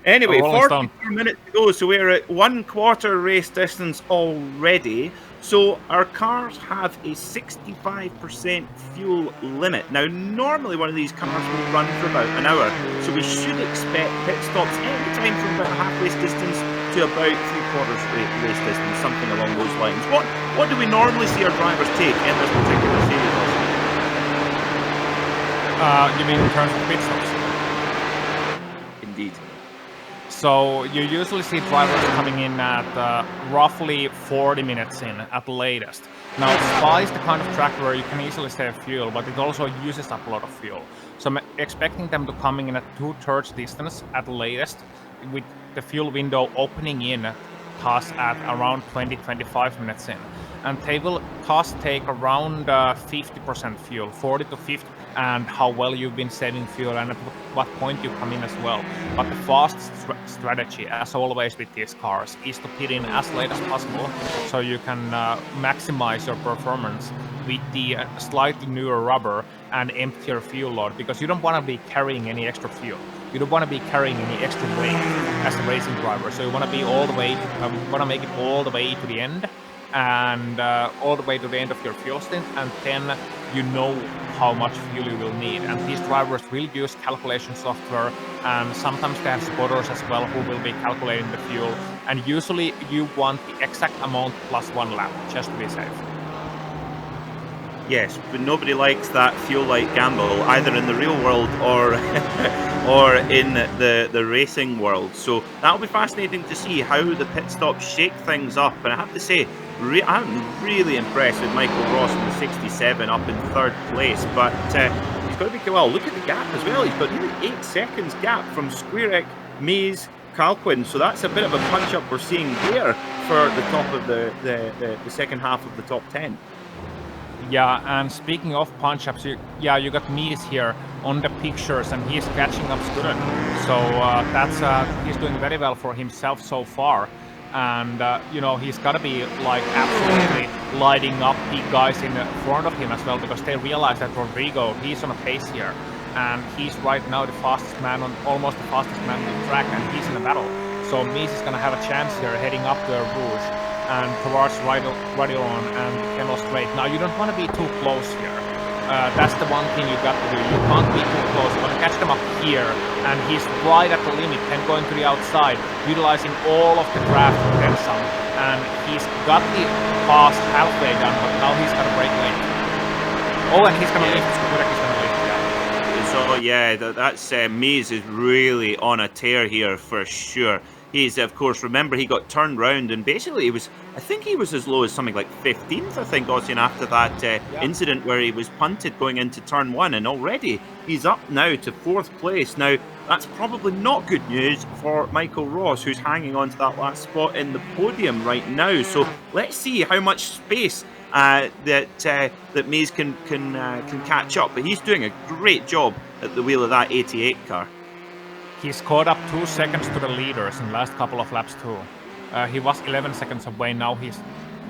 Anyway, 44 minutes to go, so we're at 1/4 race distance already. So our cars have a 65% fuel limit. Now, normally one of these cars will run for about an hour, so we should expect pit stops anytime from about half race distance to about 3/4 race distance, something along those lines. What do we normally see our drivers take in this particular series? You mean in terms of pit stops? Indeed. So you usually see drivers coming in at roughly 40 minutes in at the latest. Now, Spa is the kind of track where you can easily save fuel, but it also uses up a lot of fuel. So I'm expecting them to come in at 2/3 distance at the latest, with the fuel window opening in thus at around 20-25 minutes in. And they will thus take around 50% fuel, 40 to 50, and how well you've been saving fuel and at what point you come in as well. But the fast strategy, as always with these cars, is to pit in as late as possible so you can maximize your performance with the slightly newer rubber and emptier fuel load, because you don't want to be carrying any extra fuel. you don't want to be carrying any extra weight as a racing driver. So you want to be all the way, want to make it all the way to the end, and all the way to the end of your fuel stint, and then you know how much fuel you will need. And these drivers will use calculation software, and sometimes they have spotters as well who will be calculating the fuel. And usually you want the exact amount plus 1 lap, just to be safe. Yes, but nobody likes that fuel-like gamble, either in the real world or or in the racing world. So that'll be fascinating to see how the pit stops shake things up. And I have to say, I'm really impressed with Michael Ross in the 67 up in 3rd place. But he's got to be, well, look at the gap as well. He's got nearly 8 seconds gap from Squirek, Mees, Calquin. So that's a bit of a punch-up we're seeing there for the top of the second half of the top 10. Yeah, and speaking of punch-ups, you got Mees here on the pictures, and he's catching up good. So he's doing very well for himself so far. And he's got to be like absolutely lighting up the guys in front of him as well, because they realize that Rodrigo, he's on a pace here, and he's right now the fastest man almost the fastest man on the track, and he's in a battle. So Mees is gonna have a chance here heading up to Rouge and towards Radillon and Kemmel Straight. Now you don't want to be too close here. That's the one thing you got to do. You can't be too close. You're gonna catch them up here, and he's right at the limit and going to the outside, utilizing all of the draft and then some. And he's got the pass halfway done, but now he's gonna break late. Oh, and he's gonna leave. He's gonna leave. Yeah. So yeah, that's Mees is really on a tear here for sure. He's, of course, remember he got turned round, and basically I think he was as low as something like 15th, I think, Ossian, after that incident where he was punted going into turn 1, and already he's up now to 4th place. Now, that's probably not good news for Michael Ross, who's hanging on to that last spot in the podium right now. So let's see how much space that Mees can catch up, but he's doing a great job at the wheel of that 88 car. He's caught up 2 seconds to the leaders in the last couple of laps too. He was 11 seconds away, now he's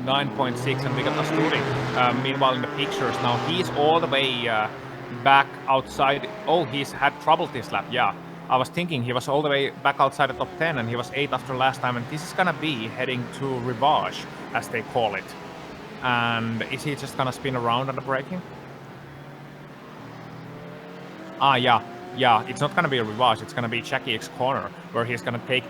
9.6, and we got Asturi meanwhile in the pictures. Now he's all the way back outside. Oh, he's had trouble this lap, yeah. I was thinking he was all the way back outside the top 10, and he was 8 after last time, and this is gonna be heading to Rivage, as they call it. And is he just gonna spin around on the braking? Yeah, it's not gonna be a Rivage, it's gonna be Jackie X corner, where he's gonna take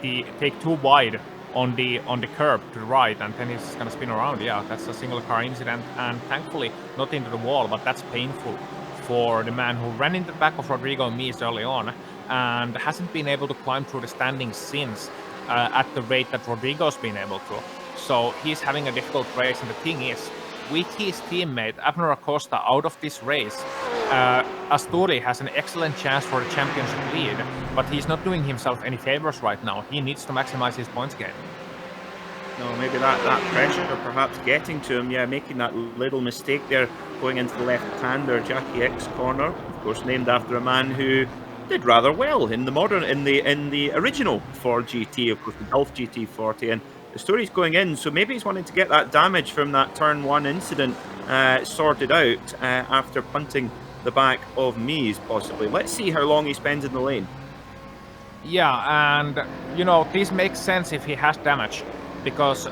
too wide on the curb to the right, and then he's gonna spin around. Yeah, that's a single car incident, and thankfully not into the wall, but that's painful for the man who ran into the back of Rodrigo Mees early on and hasn't been able to climb through the standings since at the rate that Rodrigo's been able to. So he's having a difficult race, and the thing is, with his teammate Abner Acosta out of this race, Asturi has an excellent chance for the championship lead, but he's not doing himself any favors right now. He needs to maximize his points gain. No, maybe that pressure perhaps getting to him, making that little mistake there, going into the left-hander Jackie X corner, of course named after a man who did rather well in the original Ford GT, of course the Golf GT40, and the story's going in, so maybe he's wanting to get that damage from that turn 1 incident sorted out after punting the back of Mees, possibly. Let's see how long he spends in the lane. Yeah, and this makes sense if he has damage, because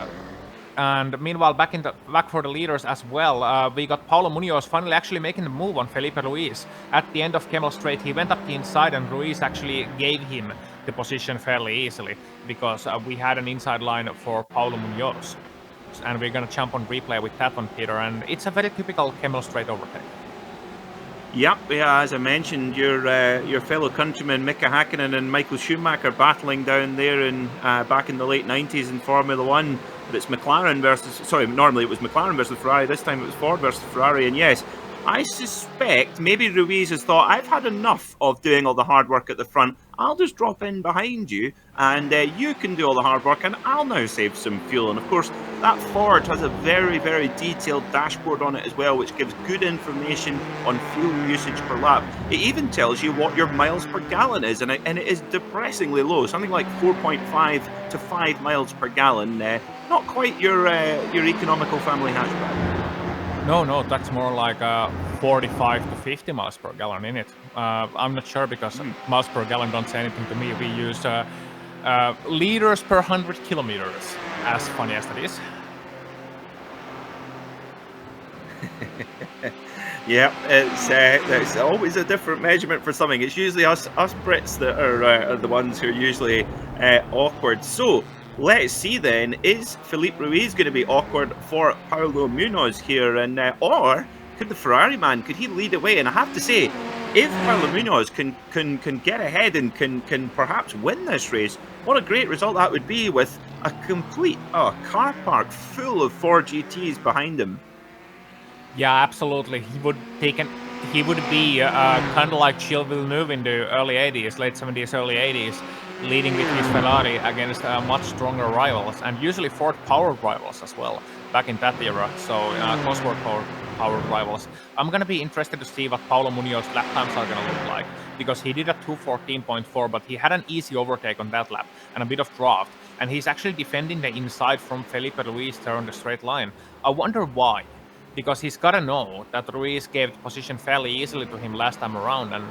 and meanwhile back for the leaders as well, we got Paulo Munoz finally actually making the move on Felipe Ruiz at the end of Kemmel Straight. He went up the inside, and Ruiz actually gave him the position fairly easily, because we had an inside line for Paulo Munoz, and we're gonna jump on replay with that one, Peter, and it's a very typical Kemmel Straight overtake. Yep, yeah, as I mentioned, your fellow countrymen Mika Hakkinen and Michael Schumacher battling down there in back in the late 90s in Formula 1, but it's McLaren versus, normally it was McLaren versus Ferrari, this time it was Ford versus Ferrari, and yes, I suspect maybe Ruiz has thought, I've had enough of doing all the hard work at the front, I'll just drop in behind you, and you can do all the hard work, and I'll now save some fuel. And of course, that Ford has a very, very detailed dashboard on it as well, which gives good information on fuel usage per lap. It even tells you what your miles per gallon is, and it is depressingly low, something like 4.5 to 5 miles per gallon. Not quite your economical family hatchback. No, that's more like 45 to 50 miles per gallon in it. I'm not sure because miles per gallon don't say anything to me. We use liters per 100 kilometers, as funny as that is. Yeah, it's always a different measurement for something. It's usually us Brits that are the ones who are usually awkward. So let's see then, is Felipe Ruiz going to be awkward for Paulo Munoz here, and or could the Ferrari man, could he lead away? And I have to say, if Paulo Munoz can get ahead and can perhaps win this race, what a great result that would be with a complete car park full of 4 GTs behind him. Yeah, absolutely. He would be kind of like Gilles Villeneuve in the early 80s, late 70s, early 80s, leading with his Ferrari against much stronger rivals, and usually Ford powered rivals as well back in that era. So Cosworth powered rivals. I'm gonna be interested to see what Paulo Munoz's lap times are gonna look like, because he did a 2:14.4, but he had an easy overtake on that lap and a bit of draft, and he's actually defending the inside from Felipe Ruiz there on the straight line. I wonder why. Because he's got to know that Ruiz gave the position fairly easily to him last time around, and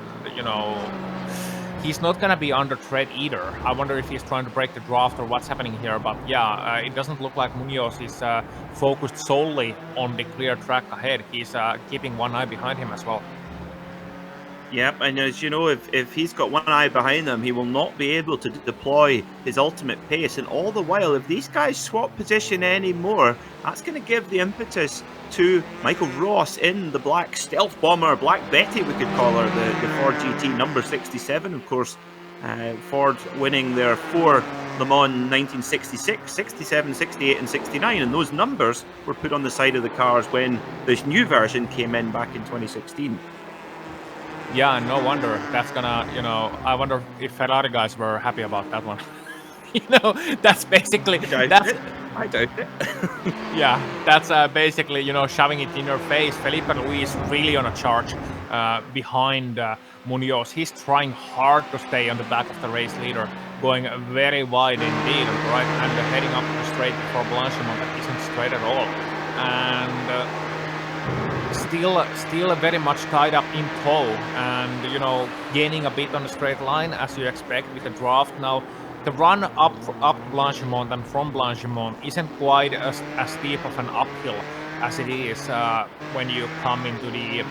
he's not going to be under threat either. I wonder if he's trying to break the draft or what's happening here, but yeah, it doesn't look like Munoz is focused solely on the clear track ahead. He's keeping one eye behind him as well. Yep, and as you know, if he's got one eye behind him, he will not be able to deploy his ultimate pace. And all the while, if these guys swap position anymore, that's going to give the impetus to Michael Ross in the black stealth bomber, Black Betty we could call her, the Ford GT number 67, of course. Ford winning their 4 Le Mans 1966, 67, 68 and 69, and those numbers were put on the side of the cars when this new version came in back in 2016. Yeah, no wonder. That's gonna, I wonder if Ferrari guys were happy about that one. That's basically... I doubt it. Yeah, that's basically, shoving it in your face. Felipe Ruiz really on a charge behind Munoz. He's trying hard to stay on the back of the race leader, going very wide indeed, right? And heading up the straight before Blanchimont that isn't straight at all. And... Still very much tied up in tow, and gaining a bit on the straight line as you expect with the draft. Now the run up Blanchimont and from Blanchimont isn't quite as steep of an uphill as it is when you come into the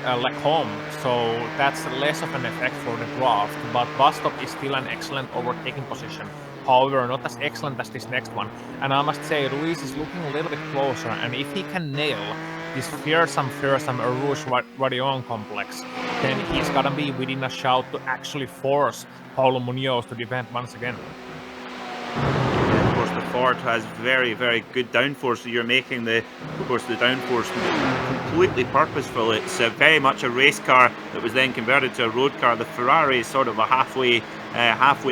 Lacombe, so that's less of an effect for the draft, but bus stop is still an excellent overtaking position. However, not as excellent as this next one, and I must say Ruiz is looking a little bit closer, and if he can nail this fearsome Rouge Radion complex, then he's gotta be within a shout to actually force Paulo Munoz to defend once again. Of course, the Ford has very, very good downforce, so you're making the downforce completely purposeful. It's very much a race car that was then converted to a road car. The Ferrari is sort of a halfway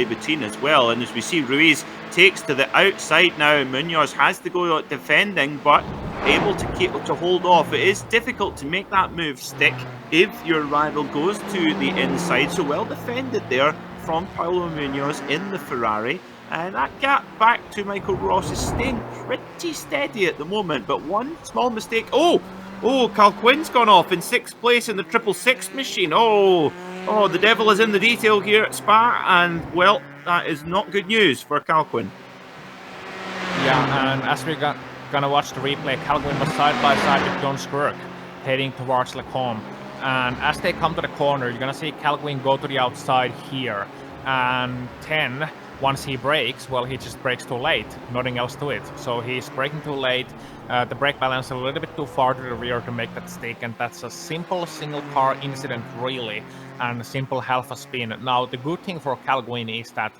between as well, and as we see, Ruiz takes to the outside now. Munoz has to go defending, but able to hold off. It is difficult to make that move stick if your rival goes to the inside. So well defended there from Paulo Munoz in the Ferrari. And that gap back to Michael Ross is staying pretty steady at the moment, but one small mistake. Oh, Carl Quinn's gone off in 6th place in the 666 machine. Oh, the devil is in the detail here at Spa, and well, that is not good news for Carl Quinn. Yeah, and as we're gonna watch the replay, Carl Quinn was side by side with John Skirk heading towards Lacombe, and as they come to the corner, you're gonna see Carl Quinn go to the outside here, and 10. Once he brakes, well, he just brakes too late, nothing else to it. So he's braking too late, the brake balance a little bit too far to the rear to make that stick, and that's a simple single car incident really, and a simple half a spin. Now the good thing for Carl Quinn is that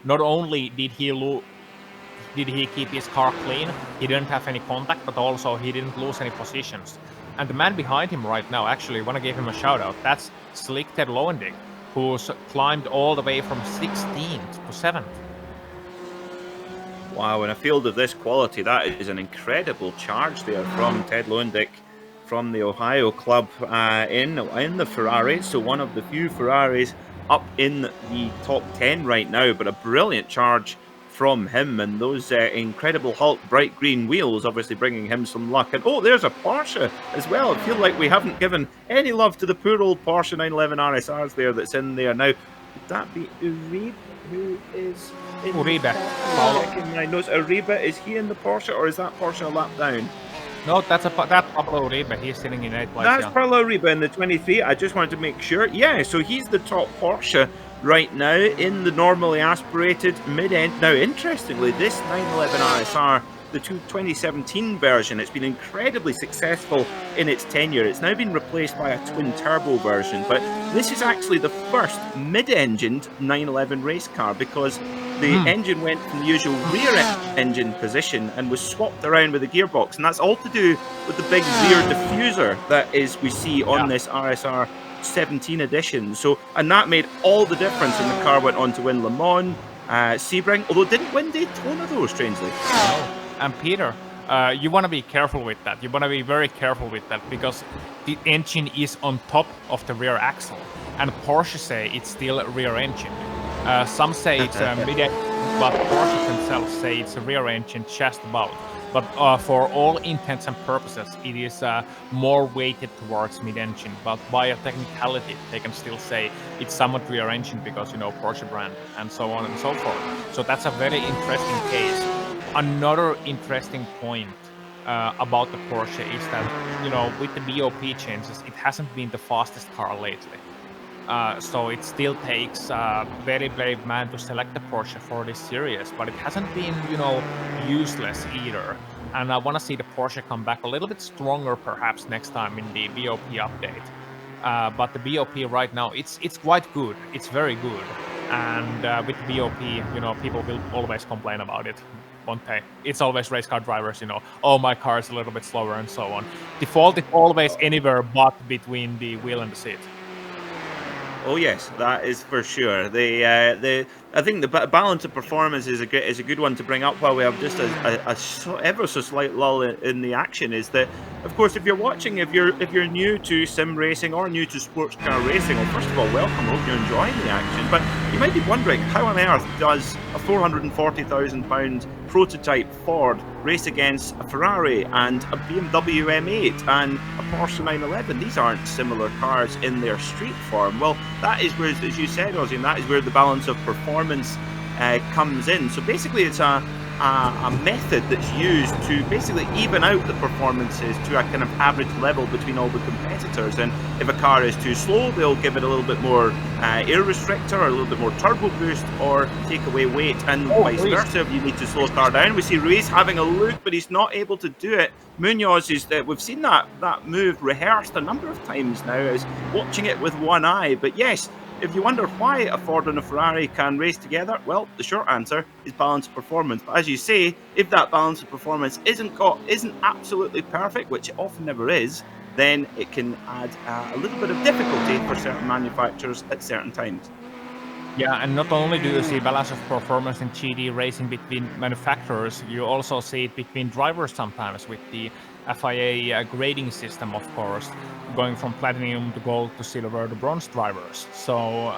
not only did he keep his car clean, he didn't have any contact, but also he didn't lose any positions. And the man behind him right now, actually, want to give him a shout out, that's Slick Ted Lowendig, who's climbed all the way from 16th to 7th. Wow, in a field of this quality, that is an incredible charge there from Ted Lowendig from the Ohio club in the Ferrari. So one of the few Ferraris up in the top 10 right now, but a brilliant charge from him, and those incredible Hulk bright green wheels obviously bringing him some luck. And oh, there's a Porsche as well. I feel like we haven't given any love to the poor old Porsche 911 RSRs there that's in there now. Would that be Uribe who is in Uribe. checking my notes? Uribe, is he in the Porsche, or is that Porsche a lap down? No, that's Pablo Uribe. He's sitting in 8th place. That's Paulo Uribe in the 23. I just wanted to make sure. Yeah, so he's the top Porsche right now in the normally aspirated mid-end. Now, interestingly, this 911 RSR, the 2017 version, it's been incredibly successful in its tenure. It's now been replaced by a twin-turbo version, but this is actually the first mid-engined 911 race car because the engine went from the usual rear engine position and was swapped around with the gearbox, and that's all to do with the big rear diffuser that we see on this RSR 17 edition. So, and that made all the difference, and the car went on to win Le Mans, Sebring, although it didn't win Daytona though, strangely. And Peter, you want to be careful with that. You want to be very careful with that because the engine is on top of the rear axle, and Porsche say it's still a rear engine. Some say it's mid-engine, but Porsche themselves say it's a rear engine just about. But for all intents and purposes, it is more weighted towards mid-engine. But by a technicality, they can still say it's somewhat rear engine because, you know, Porsche brand and so on and so forth. So that's a very interesting case. Another interesting point about the Porsche is that, you know, with the BOP changes, it hasn't been the fastest car lately. So it still takes a very brave man to select the Porsche for this series, but it hasn't been, you know, useless either. And I want to see the Porsche come back a little bit stronger perhaps next time in the BOP update. But the BOP right now, it's quite good. It's very good. And with the BOP, you know, people will always complain about it, won't they? It's always race car drivers, you know, oh, my car is a little bit slower and so on. Default is always anywhere but between the wheel and the seat. Oh yes, that is for sure. I think the balance of performance is a good one to bring up while we have just a ever so slight lull in the action. Is that, of course, if you're watching, if you're new to sim racing or new to sports car racing, well, first of all, welcome. Hope you're enjoying the action. But you might be wondering, how on earth does a £440,000 prototype Ford race against a Ferrari and a BMW M8 and a Porsche 911? These aren't similar cars in their street form. Well, that is where, as you said, Ozzy, and that is where the balance of performance comes in. So basically it's a method that's used to basically even out the performances to a kind of average level between all the competitors. And if a car is too slow, they'll give it a little bit more air restrictor or a little bit more turbo boost or take away weight, and vice versa. If you need to slow a car down, we see Ruiz having a look, but he's not able to do it. Munoz is we've seen that move rehearsed a number of times now, is watching it with one eye. But yes, if you wonder why a Ford and a Ferrari can race together, well, the short answer is balance of performance. But as you say, if that balance of performance isn't absolutely perfect, which it often never is, then it can add a little bit of difficulty for certain manufacturers at certain times. Yeah, and not only do you see balance of performance in GT racing between manufacturers, you also see it between drivers sometimes with the FIA grading system, of course, going from platinum to gold to silver to bronze drivers. So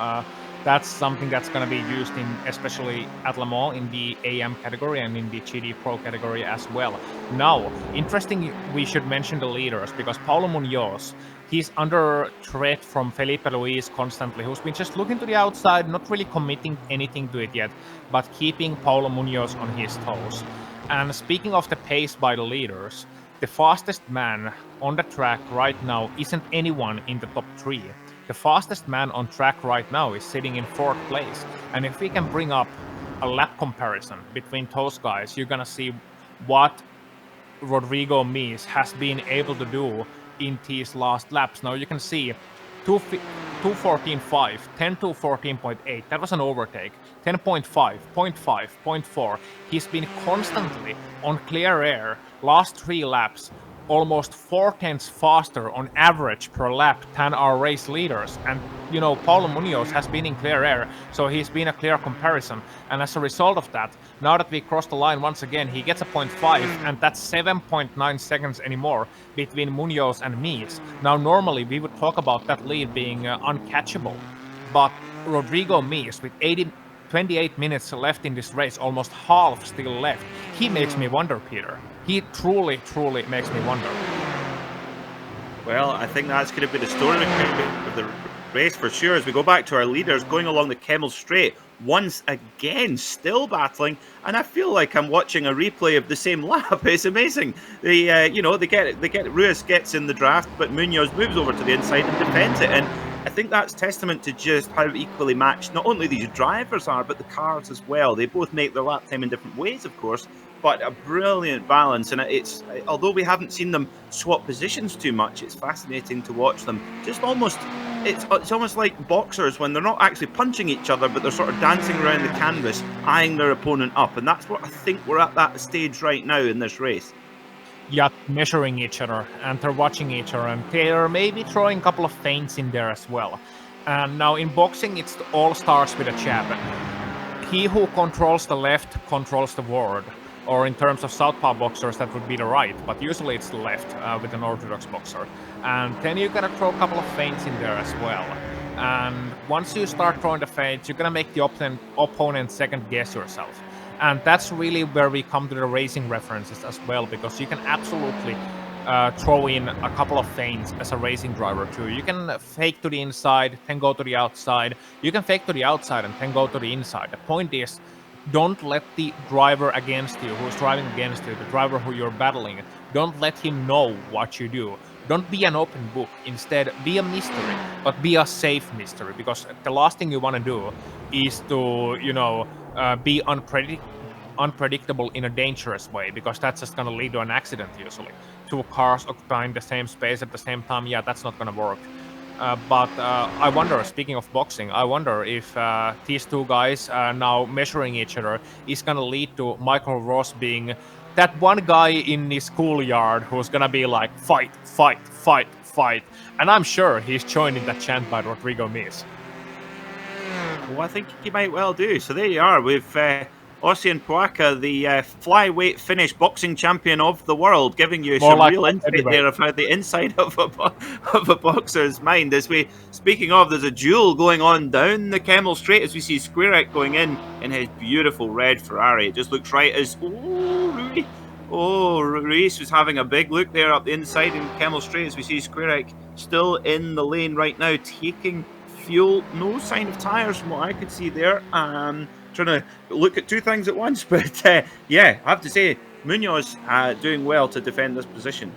that's something that's going to be used in, especially at Le Mans, in the AM category and in the GT Pro category as well. Now, interesting, we should mention the leaders, because Paulo Munoz, he's under threat from Felipe Luis constantly, who's been just looking to the outside, not really committing anything to it yet, but keeping Paulo Munoz on his toes. And speaking of the pace by the leaders, the fastest man on the track right now isn't anyone in the top 3. The fastest man on track right now is sitting in 4th place. And if we can bring up a lap comparison between those guys, you're gonna see what Rodrigo Mees has been able to do in these last laps. Now you can see 2:14.5, 10:14.8. That was an overtake. 10.5, 0.5, 0.4. He's been constantly on clear air last 3 laps, almost 4/10 faster on average per lap than our race leaders. And, you know, Paulo Munoz has been in clear air, so he's been a clear comparison. And as a result of that, now that we crossed the line once again, he gets a 0.5, and that's 7.9 seconds anymore between Munoz and Mees. Now, normally we would talk about that lead being uncatchable, but Rodrigo Mees with 28 minutes left in this race, almost half still left. He makes me wonder, Peter. He truly, truly makes me wonder. Well, I think that's going to be the story of the race for sure. As we go back to our leaders going along the Kemmel Straight, once again still battling, and I feel like I'm watching a replay of the same lap. It's amazing. They get Ruiz gets in the draft, but Munoz moves over to the inside and defends it. And I think that's testament to just how equally matched not only these drivers are, but the cars as well. They both make their lap time in different ways, of course, but a brilliant balance. And it's, although we haven't seen them swap positions too much, it's fascinating to watch them. Just almost, it's almost like boxers when they're not actually punching each other, but they're sort of dancing around the canvas, eyeing their opponent up. And that's what I think we're at that stage right now in this race. Yeah, measuring each other, and they're watching each other, and they're maybe throwing a couple of feints in there as well. And now in boxing, it all starts with a jab. He who controls the left controls the word, or in terms of southpaw boxers, that would be the right, but usually it's the left with an orthodox boxer. And then you gotta throw a couple of feints in there as well. And once you start throwing the feints, you're gonna make the opponent second guess yourself. And that's really where we come to the racing references as well, because you can absolutely throw in a couple of feints as a racing driver too. You can fake to the inside, then go to the outside. You can fake to the outside and then go to the inside. The point is, don't let the driver against you, who's driving against you, the driver who you're battling, don't let him know what you do. Don't be an open book. Instead, be a mystery, but be a safe mystery, because the last thing you want to do is to, be unpredictable in a dangerous way, because that's just going to lead to an accident usually. Two cars occupying the same space at the same time, yeah, that's not going to work. But I wonder, speaking of boxing, I wonder if these two guys now measuring each other is going to lead to Michael Ross being that one guy in the schoolyard who's going to be like, fight, fight, fight, fight. And I'm sure he's joining that chant by Rodrigo Mees. Well, I think he might well do. So there you are with Ossian Poaka, the flyweight Finnish boxing champion of the world, giving you some real insight there of how the inside of a boxer's mind. Speaking of, there's a duel going on down the Kemmel Straight as we see Squirek going in his beautiful red Ferrari. It just looks right as Ruiz was having a big look there up the inside in Kemmel Straight as we see Squirek still in the lane right now, taking fuel. No sign of tires from what I could see there. Trying to look at two things at once, but yeah, I have to say Munoz doing well to defend this position.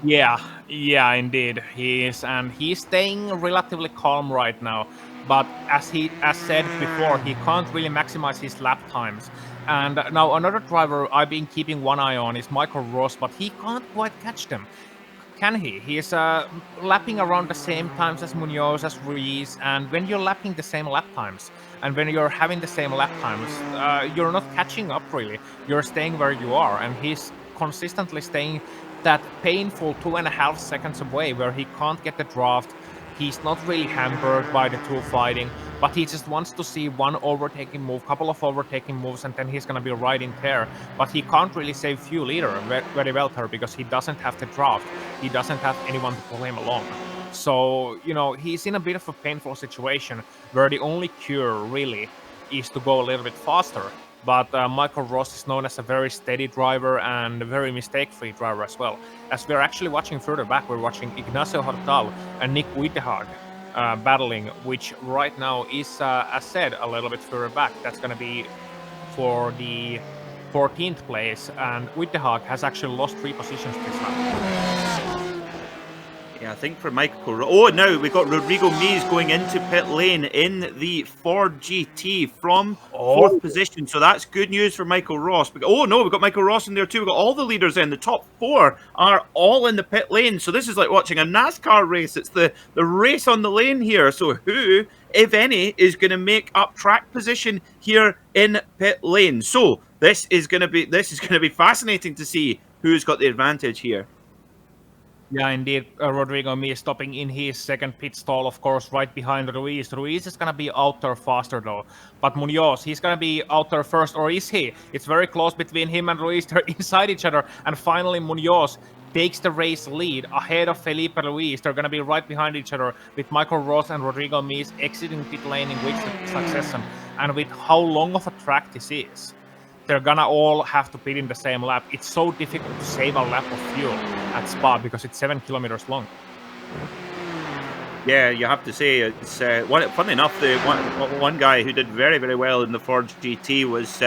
Yeah, indeed he is, and he's staying relatively calm right now. But as said before, he can't really maximize his lap times. And now another driver I've been keeping one eye on is Michael Ross, but he can't quite catch them. Can he? He's lapping around the same times as Munoz, as Ruiz, and when you're lapping the same lap times, and when you're having the same lap times, you're not catching up really. You're staying where you are, and he's consistently staying that painful 2.5 seconds away where he can't get the draft. He's not really hampered by the two fighting, but he just wants to see one overtaking move, couple of overtaking moves, and then he's going to be right in there. But he can't really save fuel either very well there, because he doesn't have the draft. He doesn't have anyone to pull him along. So, he's in a bit of a painful situation where the only cure really is to go a little bit faster. But Michael Ross is known as a very steady driver and a very mistake-free driver as well. As we're actually watching further back, we're watching Ignacio Hortal and Nick Wittehag battling, which right now is, as said, a little bit further back. That's going to be for the 14th place, and Wittehag has actually lost 3 positions this lap. Yeah, I think for Michael... Oh, now we've got Rodrigo Mees going into pit lane in the Ford GT from 4th position. So that's good news for Michael Ross. Oh, no, we've got Michael Ross in there too. We've got all the leaders in. The top 4 are all in the pit lane. So this is like watching a NASCAR race. It's the race on the lane here. So who, if any, is going to make up track position here in pit lane? So this is going to be fascinating to see who's got the advantage here. Yeah, indeed. Rodrigo Mees stopping in his second pit stall, of course, right behind Ruiz. Ruiz is going to be out there faster, though. But Munoz, he's going to be out there first, or is he? It's very close between him and Ruiz. They're inside each other. And finally, Munoz takes the race lead ahead of Felipe Luis. They're going to be right behind each other with Michael Ross and Rodrigo Mees exiting pit lane in which succession. And with how long of a track this is, they're gonna all have to pit in the same lap. It's so difficult to save a lap of fuel at Spa because it's 7 kilometers long. Yeah, you have to say it's funny enough. The one guy who did very, very well in the Ford GT was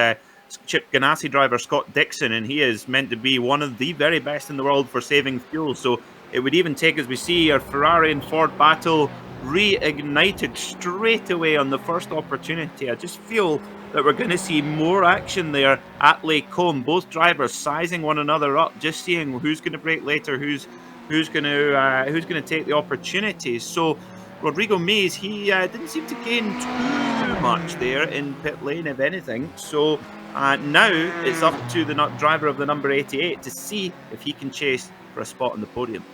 Chip Ganassi driver Scott Dixon, and he is meant to be one of the very best in the world for saving fuel. So it would even take, as we see, our Ferrari and Ford battle reignited straight away on the first opportunity. I just feel that we're going to see more action there at Lake Combe. Both drivers sizing one another up, just seeing who's going to break later, who's going to take the opportunity. So Rodrigo Mees, he didn't seem to gain too much there in pit lane, if anything. So now it's up to the driver of the number 88 to see if he can chase for a spot on the podium.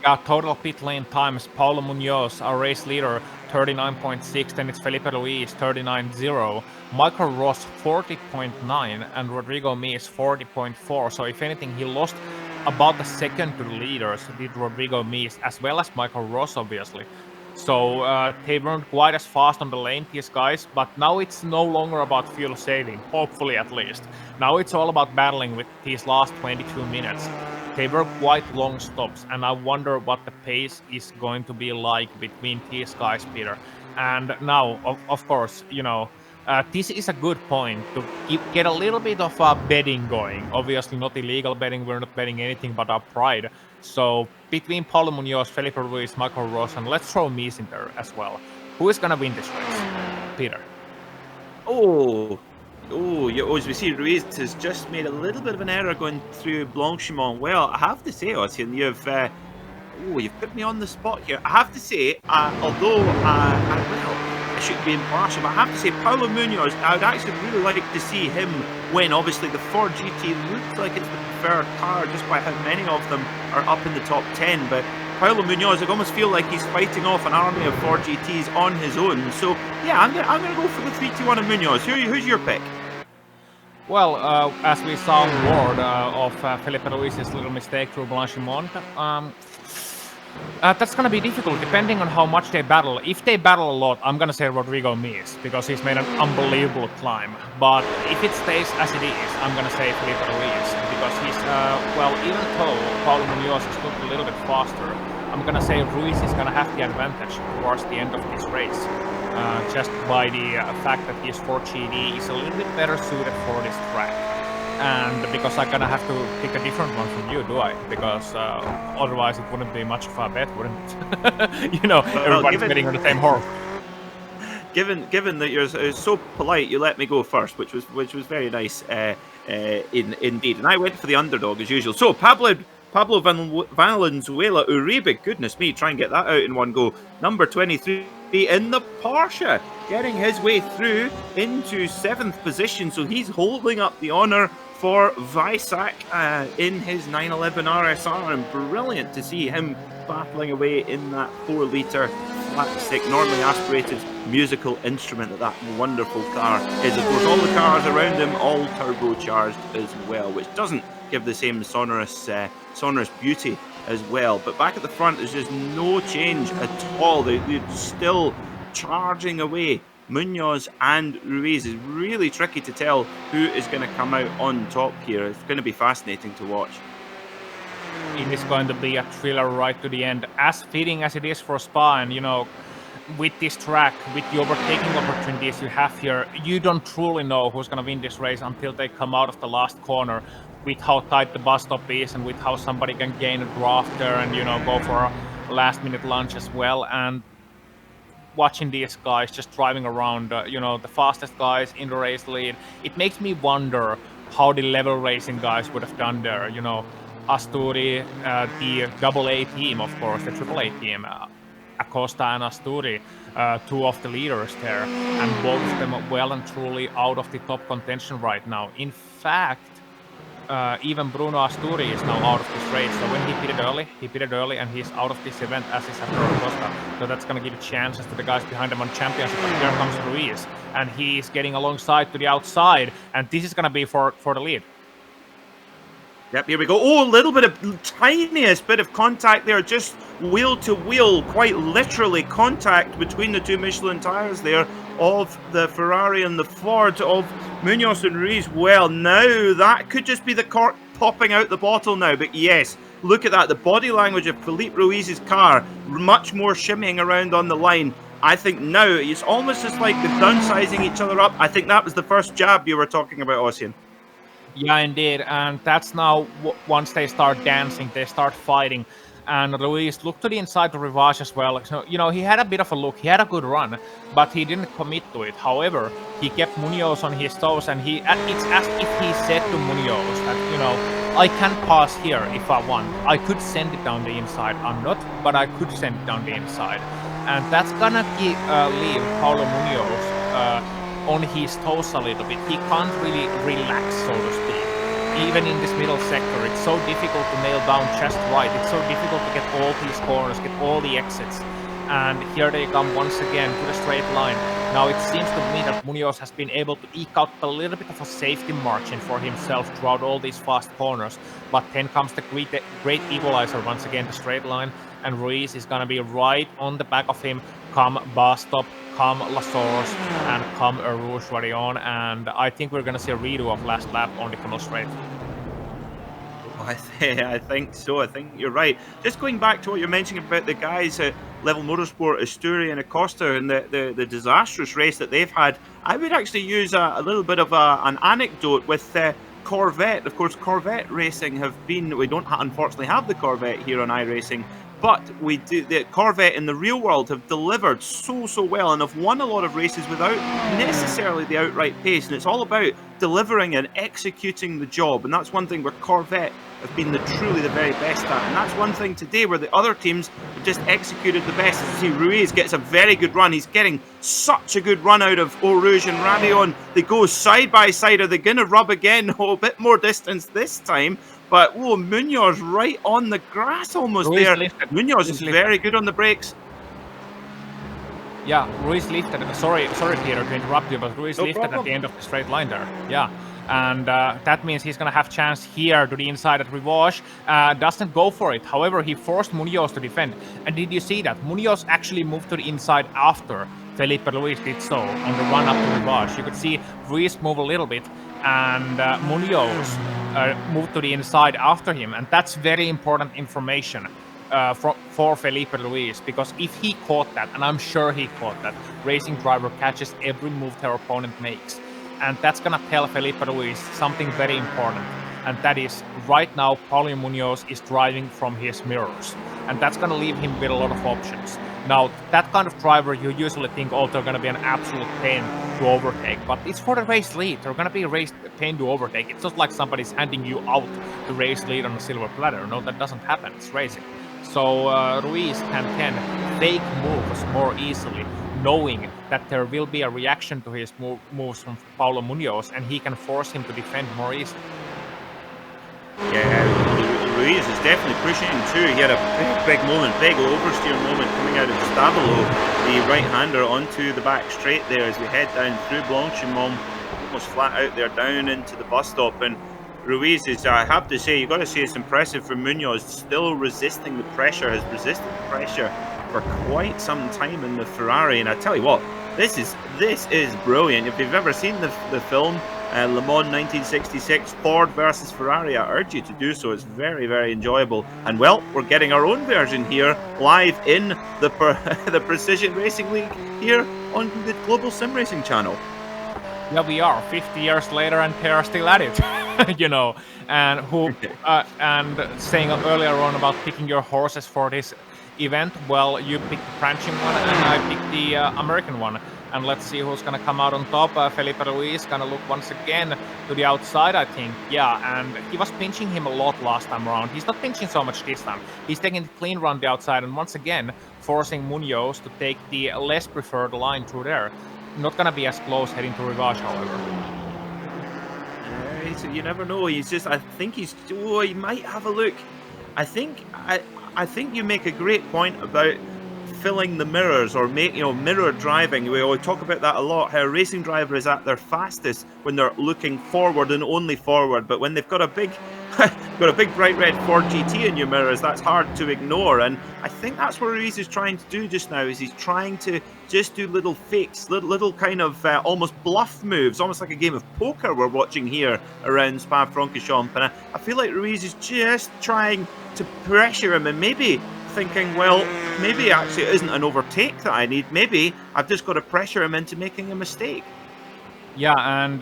Our total pit lane times: Paulo Munoz, our race leader, 39.6. Then it's Felipe Luis, 39.0. Michael Ross, 40.9. And Rodrigo Mees, 40.4. So if anything, he lost about a second to the leaders, did Rodrigo Mees, as well as Michael Ross, obviously. So they weren't quite as fast on the lane, these guys, but now it's no longer about fuel saving, hopefully at least. Now it's all about battling with these last 22 minutes. They were quite long stops, and I wonder what the pace is going to be like between these guys, Peter. And now, of course, you know, this is a good point to get a little bit of betting going. Obviously not illegal betting, we're not betting anything but our pride. So between Paulo Munoz, Felipe Ruiz, Michael Ross, and let's throw Mees in there as well. Who is going to win this race, Peter? As we see, Ruiz has just made a little bit of an error going through Blanchimont. Well, I have to say, Ossian, you've put me on the spot here. I have to say, although I should be impartial, but I have to say, Paulo Munoz, I would actually really like to see him win. Obviously, the Ford GT looks like it's the preferred car just by how many of them are up in the top 10, but Paulo Munoz, I almost feel like he's fighting off an army of Ford GTs on his own. So, yeah, I'm gonna go for the 3-2-1 of Munoz. Who's your pick? Well, as we saw on board of Felipe Luis's little mistake through Blanchimont, that's going to be difficult depending on how much they battle. If they battle a lot, I'm going to say Rodrigo Mees because he's made an unbelievable climb. But if it stays as it is, I'm going to say Felipe Luis because he's, even though Paulo Munoz is looking a little bit faster, I'm going to say Ruiz is going to have the advantage towards the end of this race. Just by the fact that his Ford GT is a little bit better suited for this track. And because I'm gonna have to pick a different one from you, do I? Because otherwise it wouldn't be much of a bet, wouldn't it? You know, everybody's betting on the same horse. Given that you're so polite, you let me go first, which was very nice indeed. And I went for the underdog as usual. So Pablo Valenzuela Uribe, goodness me, try and get that out in one go. Number 23 in the Porsche, getting his way through into 7th position. So he's holding up the honour for Weissach in his 911 RSR, and brilliant to see him battling away in that 4-litre flat stick, normally aspirated musical instrument that wonderful car is. Of course, all the cars around him all turbocharged as well, which doesn't give the same sonorous beauty as well. But back at the front, there's just no change at all. They're still charging away. Munoz and Ruiz. Is really tricky to tell who is going to come out on top here. It's going to be fascinating to watch. It is going to be a thriller right to the end, as fitting as it is for Spa. And you know, with this track, with the overtaking opportunities you have here, you don't truly know who's going to win this race until they come out of the last corner, with how tight the bus stop is and with how somebody can gain a draft there and, you know, go for a last minute lunch as well. And watching these guys just driving around, you know, the fastest guys in the race lead, it makes me wonder how the level racing guys would have done there. You know, Asturi, the AA team, of course, the AAA team, Acosta and Asturi, two of the leaders there, and both of them well and truly out of the top contention right now. In fact, even Bruno Asturi is now out of this race. So when he pitted early and he's out of this event, as is Arturo Costa. So that's going to give chances to the guys behind him on championship. But here comes Ruiz, and he's getting alongside to the outside, and this is going to be for the lead. Yep, here we go. Oh, a little bit of tiniest bit of contact there, just wheel to wheel, quite literally contact between the two Michelin tires there of the Ferrari and the Ford of Munoz and Ruiz. Well, now that could just be the cork popping out the bottle now, but yes, look at that. The body language of Felipe Ruiz's car, much more shimmying around on the line. I think now it's almost as like they're downsizing each other up. I think that was the first jab you were talking about, Ossian. Yeah, indeed, and that's now once they start dancing, they start fighting, and Ruiz looked to the inside to Rivage as well. So, you know, he had a bit of a look, he had a good run, but he didn't commit to it. However, he kept Munoz on his toes, and it's as if he said to Munoz that, you know, I can pass here if I want. I could send it down the inside. I'm not, but I could send it down the inside, and that's gonna leave Paulo Munoz on his toes a little bit. He can't really relax, so to speak. Even in this middle sector, it's so difficult to nail down just right. It's so difficult to get all these corners, get all the exits. And here they come once again to the straight line. Now it seems to me that Munoz has been able to eke out a little bit of a safety margin for himself throughout all these fast corners. But then comes the great equalizer once again, the straight line. And Ruiz is going to be right on the back of him, come Bastop, come Lasors, and come Rouge Varion. And I think we're going to see a redo of last lap on the Camel Straight. I think so. I think you're right. Just going back to what you're mentioning about the guys at Level Motorsport, Asturi and Acosta, and the disastrous race that they've had, I would actually use a little bit of an anecdote with Corvette. Of course, Corvette racing we don't unfortunately have the Corvette here on iRacing, but we do. The Corvette in the real world have delivered so well and have won a lot of races without necessarily the outright pace, and it's all about delivering and executing the job, and that's one thing where Corvette have been truly the very best at, and that's one thing today where the other teams have just executed the best. As you see, Ruiz gets a very good run. He's getting such a good run out of Eau Rouge and Ravion. They go side by side. Are they going to rub again? Oh, a bit more distance this time. But Munoz right on the grass almost Ruiz there. lifted. Munoz is very good on the brakes. Yeah, Ruiz lifted. Sorry, Peter, to interrupt you, but Ruiz lifted at the end of the straight line there. Yeah, and that means he's going to have chance here to the inside at Rivage. Doesn't go for it. However, he forced Munoz to defend. And did you see that? Munoz actually moved to the inside after Felipe Ruiz did so on the run up to Rivage. You could see Ruiz move a little bit, and Munoz moved to the inside after him, and that's very important information for Felipe Ruiz, because if he caught that, and I'm sure he caught that, racing driver catches every move their opponent makes, and that's gonna tell Felipe Ruiz something very important, and that is right now Paulo Munoz is driving from his mirrors, and that's gonna leave him with a lot of options. Now, that kind of driver, you usually think, oh, they're going to be an absolute pain to overtake, but it's for the race lead. They're going to be a pain to overtake. It's not like somebody's handing you out the race lead on a silver platter. No, that doesn't happen. It's racing. So Ruiz can fake moves more easily, knowing that there will be a reaction to his moves from Paulo Munoz, and he can force him to defend more easily. Yeah, Ruiz is definitely pushing him too. He had a big moment, big oversteer moment coming out of Stabilo, the right-hander, onto the back straight there as we head down through Blanchimont, almost flat out there, down into the bus stop. And Ruiz is, I have to say, you've got to say it's impressive for Munoz, still resisting the pressure, has resisted the pressure for quite some time in the Ferrari. And I tell you what, this is brilliant. If you've ever seen the film, Le Mans 1966, Ford versus Ferrari, I urge you to do so. It's very, very enjoyable. And well, we're getting our own version here, live in the Precision Racing League here on the Global SimRacing Channel. Yeah, we are 50 years later, and they are still at it, you know. And and saying earlier on about picking your horses for this event, well, you picked the French one, and I picked the American one. And let's see who's going to come out on top. Felipe Ruiz going to look once again to the outside, I think. Yeah, and he was pinching him a lot last time around. He's not pinching so much this time. He's taking the clean run the outside, and once again forcing Munoz to take the less preferred line through there. Not going to be as close heading to Rivage, however. You never know. He's just, I think he might have a look. I think you make a great point about filling the mirrors, or mirror driving. We always talk about that a lot, how a racing driver is at their fastest when they're looking forward and only forward, but when they've got a big got a big bright red Ford GT in your mirrors. That's hard to ignore, and I think that's what Ruiz is trying to do just now. Is he's trying to just do little fakes, little kind of almost bluff moves, almost like a game of poker we're watching here around Spa-Francorchamps. And I feel like Ruiz is just trying to pressure him, and maybe thinking, well, maybe actually it isn't an overtake that I need. Maybe I've just got to pressure him into making a mistake. Yeah, and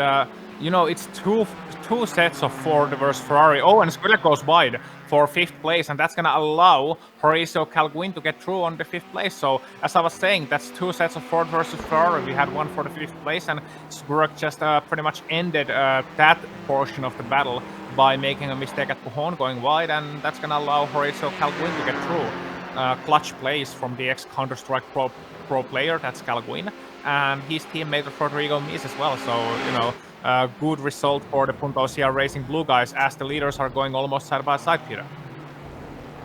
it's two sets of Ford versus Ferrari. Oh, and Squiller goes wide for 5th place, and that's going to allow Horacio Calguin to get through on the 5th place. So, as I was saying, that's 2 sets of Ford versus Ferrari. We had one for the 5th place, and Squirrel just pretty much ended that portion of the battle by making a mistake at Pujon, going wide, and that's going to allow Horacio Calguin to get through. Clutch plays from the ex-Counter-Strike pro player, that's Calguin, and his teammate Rodrigo Mees as well. So, good result for the Punto Racing Blue guys, as the leaders are going almost side by side, Peter.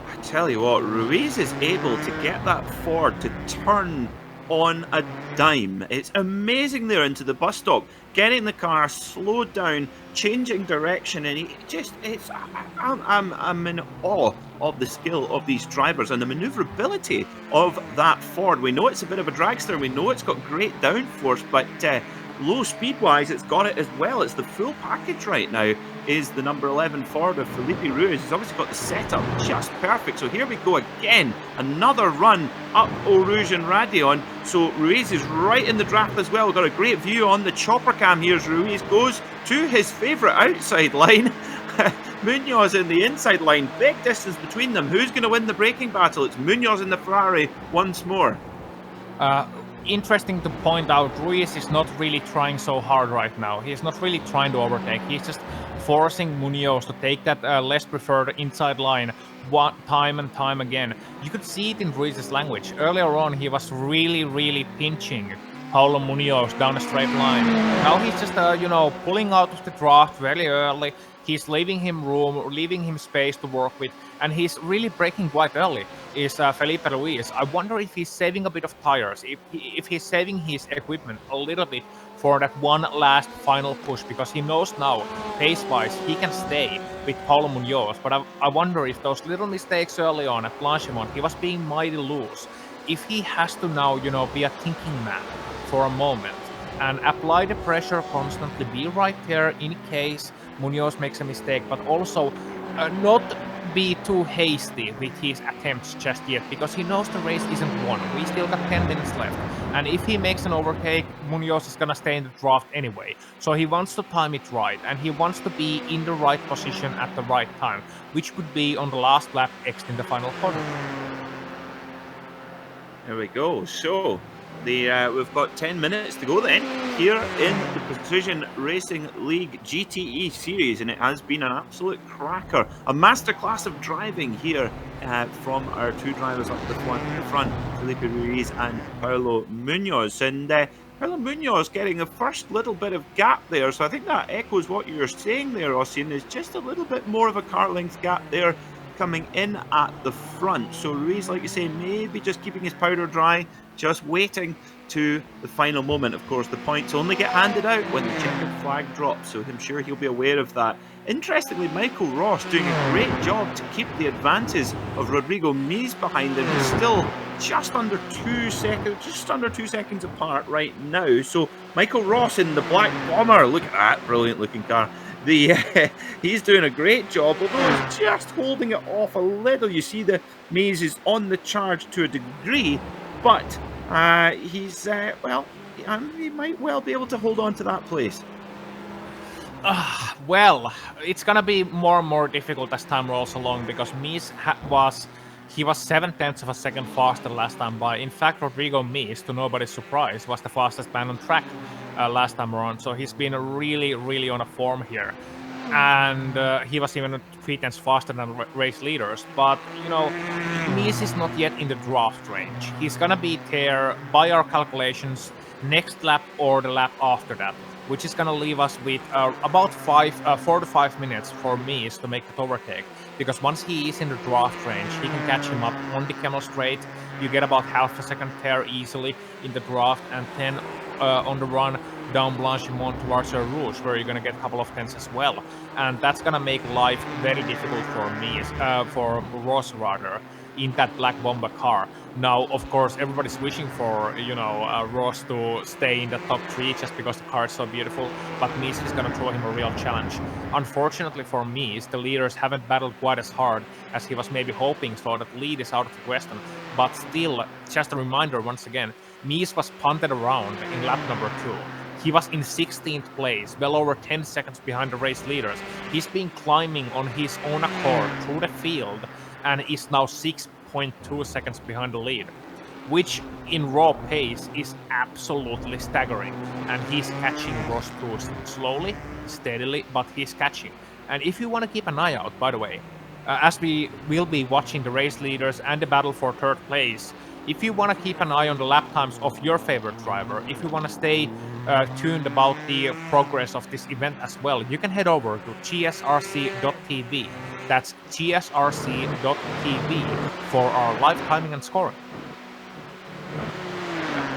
I tell you what, Ruiz is able to get that Ford to turn on a dime. It's amazing there into the bus stop, getting the car slowed down, changing direction, and I'm in awe of the skill of these drivers and the maneuverability of that Ford. We know it's a bit of a dragster, we know it's got great downforce, but low speed wise it's got it as well. It's the full package right now. Is the number 11 Ford of Felipe Ruiz. He's obviously got the setup just perfect. So here we go again, another run up Eau Rouge and Radion. So Ruiz is right in the draft as well. We've got a great view on the chopper cam here as Ruiz goes to his favourite outside line. Munoz in the inside line, big distance between them. Who's going to win the braking battle? It's Munoz in the Ferrari once more. Interesting to point out, Ruiz is not really trying so hard right now. He's not really trying to overtake. He's just forcing Munoz to take that less preferred inside line time and time again. You could see it in Ruiz's language. Earlier on, he was really pinching Paulo Munoz down a straight line. Now he's just, pulling out of the draft very early. He's leaving him room, leaving him space to work with, and he's really braking quite early, is Felipe Ruiz. I wonder if he's saving a bit of tires, if he's saving his equipment a little bit for that one last final push, because he knows now, pace-wise, he can stay with Paulo Munoz, but I wonder if those little mistakes early on at Blanchimont, he was being mighty loose. If he has to now, be a thinking man for a moment and apply the pressure constantly, be right there in case Munoz makes a mistake, but also not be too hasty with his attempts just yet, because he knows the race isn't won. We still got 10 minutes left, and if he makes an overtake, Munoz is gonna stay in the draft anyway. So he wants to time it right, and he wants to be in the right position at the right time, which could be on the last lap X in the final corner. There we go. So we've got 10 minutes to go then here in the Precision Racing League GTE series, and it has been an absolute cracker, a masterclass of driving here from our two drivers up the front, Felipe Ruiz and Paulo Munoz. And Paulo Munoz getting a first little bit of gap there, so I think that echoes what you're saying there, Ossian. There's just a little bit more of a car length gap there coming in at the front. So Ruiz, like you say, maybe just keeping his powder dry, just waiting to the final moment. Of course, the points only get handed out when the checkered flag drops, so I'm sure he'll be aware of that. Interestingly, Michael Ross doing a great job to keep the advantage of Rodrigo Mees behind him. He's still just under 2 seconds apart right now. So Michael Ross in the black bomber, look at that brilliant looking car. He's doing a great job, although he's just holding it off a little. You see the Mees is on the charge to a degree, but he's he might well be able to hold on to that place. Well, it's gonna be more and more difficult as time rolls along, because Mees was 0.7 of a second faster last time by. In fact, Rodrigo Mees, to nobody's surprise, was the fastest man on track last time around. So he's been really on a form here, and he was even 0.3 faster than race leaders. But Mees is not yet in the draft range. He's gonna be there by our calculations next lap or the lap after that, which is gonna leave us with about 4 to 5 minutes for Mees to make the overtake. Because once he is in the draft range, he can catch him up on the Camel Straight. You get about half a second there easily in the draft, and then on the run, down Blanchimont towards Rouge, where you're gonna get a couple of tenths as well, and that's gonna make life very difficult for me, for Ross rather, in that black bomber car. Now, of course, everybody's wishing for Ross to stay in the top 3 just because the car is so beautiful, but Mees is gonna throw him a real challenge. Unfortunately for Mees, the leaders haven't battled quite as hard as he was maybe hoping, so that lead is out of the question. But still, just a reminder once again, Mees was punted around in lap number 2. He was in 16th place, well over 10 seconds behind the race leaders. He's been climbing on his own accord through the field and is now 6.2 seconds behind the lead, which in raw pace is absolutely staggering. And he's catching Ross too, slowly, steadily, but he's catching. And if you want to keep an eye out, by the way, as we will be watching the race leaders and the battle for 3rd place, if you want to keep an eye on the lap times of your favorite driver, if you want to stay tuned about the progress of this event as well, you can head over to GSRC.tv. That's GSRC.tv for our live timing and scoring.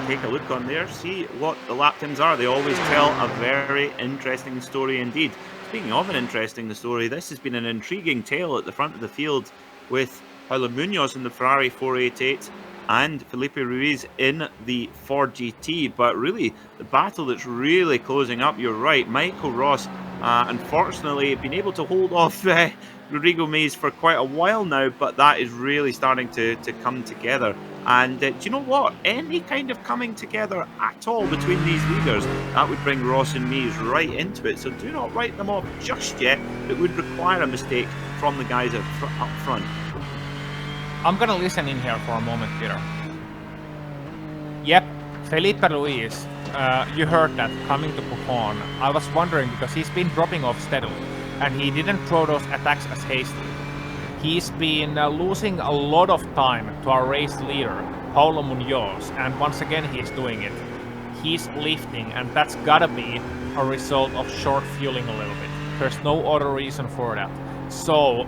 Take a look on there, see what the lap times are. They always tell a very interesting story indeed. Speaking of an interesting story, this has been an intriguing tale at the front of the field with Paulo Munoz in the Ferrari 488 and Felipe Ruiz in the Ford GT, but really the battle that's really closing up, you're right, Michael Ross unfortunately been able to hold off Rodrigo Mees for quite a while now, but that is really starting to come together. And do you know what? Any kind of coming together at all between these leaders, that would bring Ross and Mees right into it. So do not write them off just yet. It would require a mistake from the guys up front. I'm gonna listen in here for a moment, Peter. Yep, Felipe Ruiz, you heard that coming to Pujon. I was wondering because he's been dropping off steadily, and he didn't throw those attacks as hastily. He's been losing a lot of time to our race leader, Paulo Munoz, and once again he's doing it. He's lifting, and that's gotta be a result of short fueling a little bit. There's no other reason for that. So,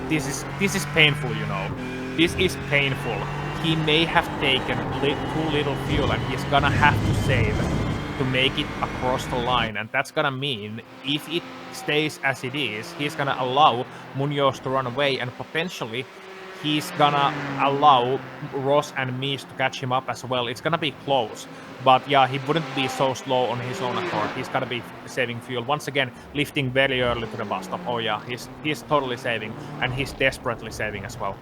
this is painful, you know. This is painful. He may have taken too little fuel, and he's gonna have to save to make it across the line, and that's gonna mean if it stays as it is, he's gonna allow Munoz to run away, and potentially he's gonna allow Ross and Mees to catch him up as well. It's gonna be close, but yeah, he wouldn't be so slow on his own accord. He's gonna be saving fuel. Once again, lifting very early to the bus stop. Oh yeah, he's totally saving, and he's desperately saving as well.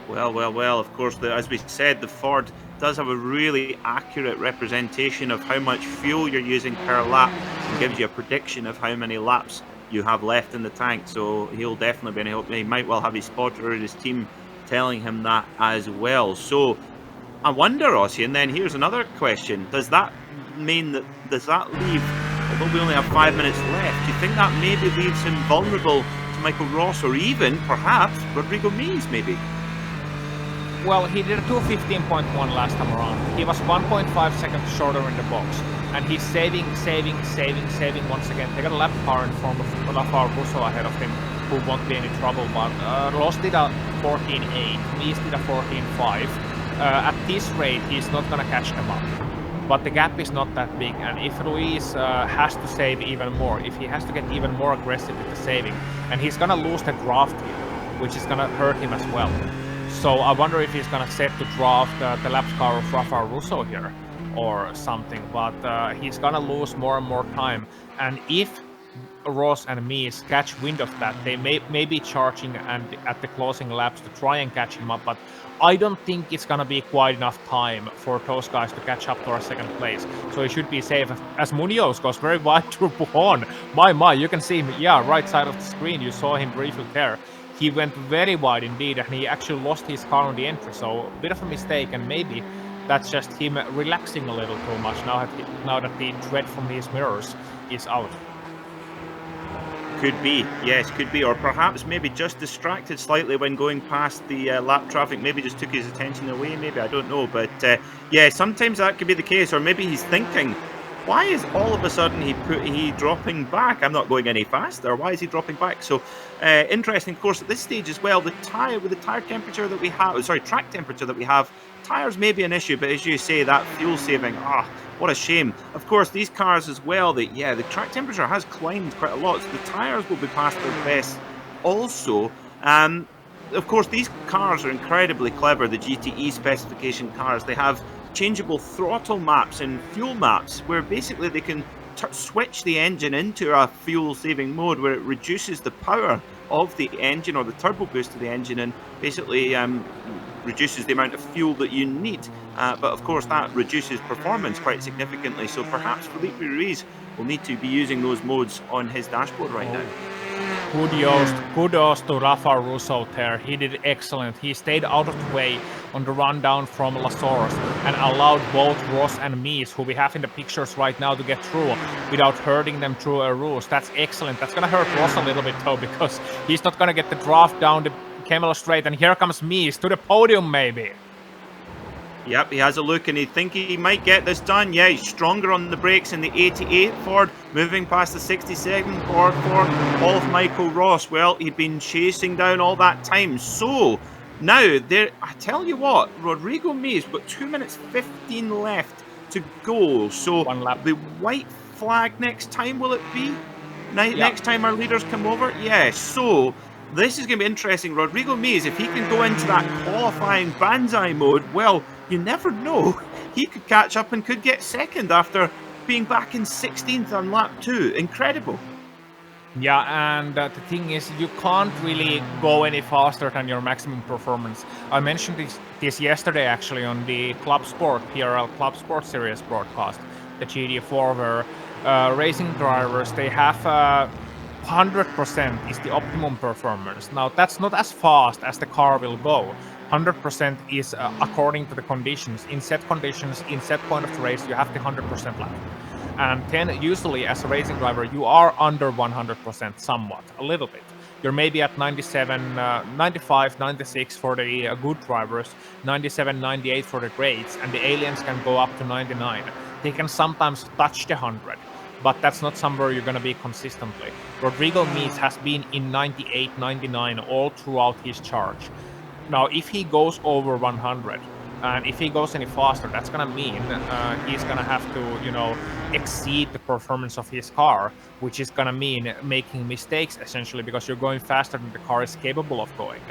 Well, of course, as we said, the Ford does have a really accurate representation of how much fuel you're using per lap and gives you a prediction of how many laps you have left in the tank. So he'll definitely be he might well have his spotter or his team telling him that as well. So I wonder, Ossie, and then here's another question. Does that mean that, does that leave, although we only have 5 minutes left, do you think that maybe leaves him vulnerable to Michael Ross or even, perhaps, Rodrigo Mees maybe? Well, he did a 2:15.1 last time around. He was 1.5 seconds shorter in the box. And he's saving once again. They got a lap car in front of Lafar Russo ahead of him, who won't be any trouble. But Ross did a 14.8, Mees did a 14.5. At this rate, he's not going to catch them up. But the gap is not that big. And if Ruiz has to save even more, if he has to get even more aggressive with the saving, and he's going to lose the draft here, which is going to hurt him as well. So I wonder if he's gonna set to draft the lap car of Rafael Russo here or something, but he's gonna lose more and more time. And if Ross and Mees catch wind of that, they may be charging and at the closing laps to try and catch him up, but I don't think it's gonna be quite enough time for those guys to catch up to our second place. So he should be safe as Munoz goes very wide through Pujon. My, you can see him, yeah, right side of the screen, you saw him briefly there. He went very wide indeed, and he actually lost his car on the entry, so a bit of a mistake, and maybe that's just him relaxing a little too much now that the threat from his mirrors is out. Could be, yes, could be, or perhaps maybe just distracted slightly when going past the lap traffic, maybe just took his attention away, maybe, I don't know, but yeah, sometimes that could be the case, or maybe he's thinking, why is all of a sudden he dropping back? I'm not going any faster. Why is he dropping back? So interesting, of course, at this stage as well, the tire temperature that we have, sorry, track temperature that we have, tires may be an issue, but as you say, that fuel saving, what a shame. Of course, these cars as well, the track temperature has climbed quite a lot, so the tires will be past their best also. Of course, these cars are incredibly clever, the GTE specification cars. They have changeable throttle maps and fuel maps where basically they can switch the engine into a fuel-saving mode where it reduces the power of the engine or the turbo boost of the engine and basically reduces the amount of fuel that you need. But of course, that reduces performance quite significantly. So perhaps Felipe Ruiz will need to be using those modes on his dashboard right now. Kudos to Rafa Russo there. He did excellent. He stayed out of the way on the rundown from Lasoros and allowed both Ross and Mees, who we have in the pictures right now, to get through without hurting them through a roost. That's excellent. That's going to hurt Ross a little bit though, because he's not going to get the draft down the Camel Straight. And here comes Mees to the podium maybe. Yep, he has a look and he thinks he might get this done. Yeah, he's stronger on the brakes in the 88 Ford, moving past the 67 Ford for all of Michael Ross. Well, he'd been chasing down all that time. So now, there, I tell you what, Rodrigo Mees, got 2 minutes 15 left to go. So one lap. The white flag next time, will it be? Next time our leaders come over? Yeah, so this is going to be interesting. Rodrigo Mees, if he can go into that qualifying banzai mode, well, you never know. He could catch up and could get second after being back in 16th on lap 2. Incredible. Yeah, and the thing is, you can't really go any faster than your maximum performance. I mentioned this yesterday actually on the Club Sport, PRL Club Sport Series broadcast, the GT4, where racing drivers, they have 100% is the optimum performance. Now, that's not as fast as the car will go. 100% is according to the conditions. In set conditions, in set point of the race, you have the 100% lap. And then usually as a racing driver, you are under 100% somewhat, a little bit. You're maybe at 97, 95, 96 for the good drivers, 97, 98 for the greats, and the aliens can go up to 99. They can sometimes touch the 100. But that's not somewhere you're going to be consistently. Rodrigo Mees has been in 98, 99 all throughout his charge. Now, if he goes over 100, and if he goes any faster, that's going to mean he's going to have to, exceed the performance of his car, which is going to mean making mistakes, essentially, because you're going faster than the car is capable of going.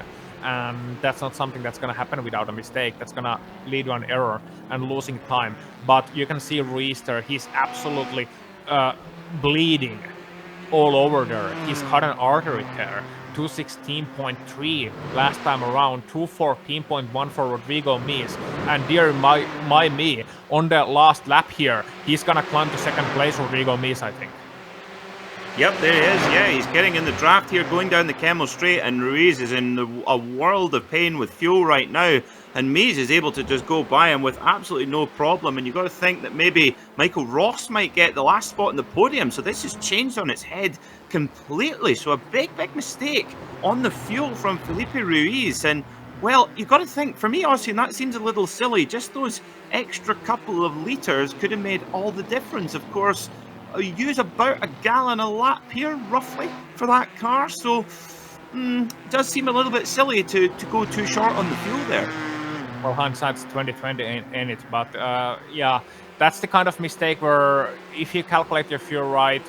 And that's not something that's going to happen without a mistake. That's going to lead to an error and losing time. But you can see Ruiz there. He's absolutely bleeding all over there. He's cut an artery there. 216.3 last time around, 214.1 for Rodrigo Mees, and dear my me, on the last lap here, he's gonna climb to second place, Rodrigo Mees, I think. Yep, there he is. Yeah, he's getting in the draft here, going down the Camel Straight, and Ruiz is in a world of pain with fuel right now, and Mees is able to just go by him with absolutely no problem. And you've got to think that maybe Michael Ross might get the last spot in the podium, so this has changed on its head completely. So a big mistake on the fuel from Felipe Ruiz. And well, you've got to think, for me, Ossian, that seems a little silly. Just those extra couple of litres could have made all the difference. Of course, you use about a gallon a lap here, roughly, for that car. So it does seem a little bit silly to go too short on the fuel there. Well, hindsight's 2020 in it, but yeah, that's the kind of mistake where if you calculate your fuel right,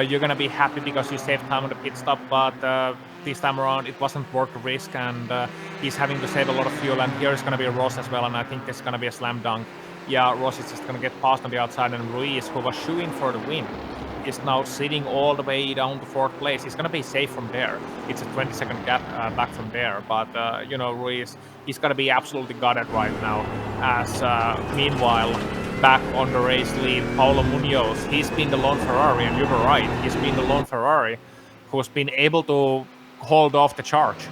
you're gonna be happy because you saved time on the pit stop. But this time around, it wasn't worth the risk, and he's having to save a lot of fuel. And here is gonna be Ross as well, and I think this is gonna be a slam dunk. Yeah, Ross is just gonna get past on the outside, and Ruiz, who was shooing for the win, is now sitting all the way down to 4th place. He's gonna be safe from there. It's a 20-second gap back from there, but Ruiz, he's gonna be absolutely gutted right now. As meanwhile, back on the race lead, Paulo Munoz, he's been the lone Ferrari, and you were right, he's been the lone Ferrari who's been able to hold off the charge.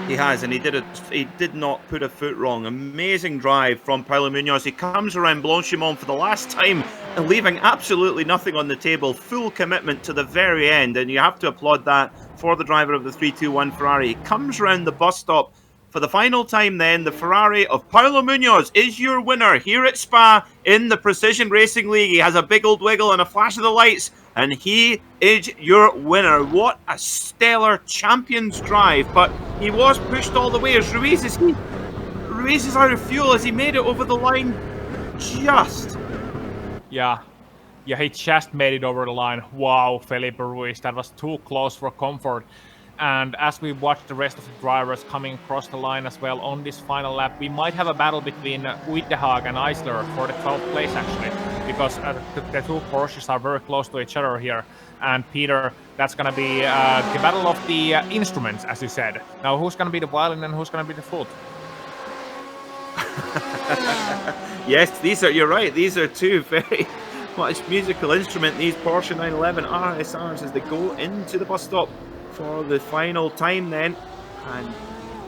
He has, and he did not put a foot wrong. Amazing drive from Paulo Munoz. He comes around Blanchimont for the last time and leaving absolutely nothing on the table. Full commitment to the very end, and you have to applaud that for the driver of the 321 Ferrari. He comes around the bus stop For the final time then, the Ferrari of Paulo Munoz is your winner here at Spa in the Precision Racing League. He has a big old wiggle and a flash of the lights, and he is your winner. What a stellar champion's drive, but he was pushed all the way as Ruiz is out of fuel as he made it over the line just. Yeah, he just made it over the line. Wow, Felipe Ruiz, that was too close for comfort. And as we watch the rest of the drivers coming across the line as well on this final lap, we might have a battle between Uitenhage and Eisler for the 12th place actually, because the two Porsches are very close to each other here. And Peter, that's going to be the battle of the instruments, as you said. Now, who's going to be the violin and who's going to be the flute? Yes, you're right, these are two very much musical instrument, these Porsche 911 RSRs, as they go into the bus stop for the final time then, and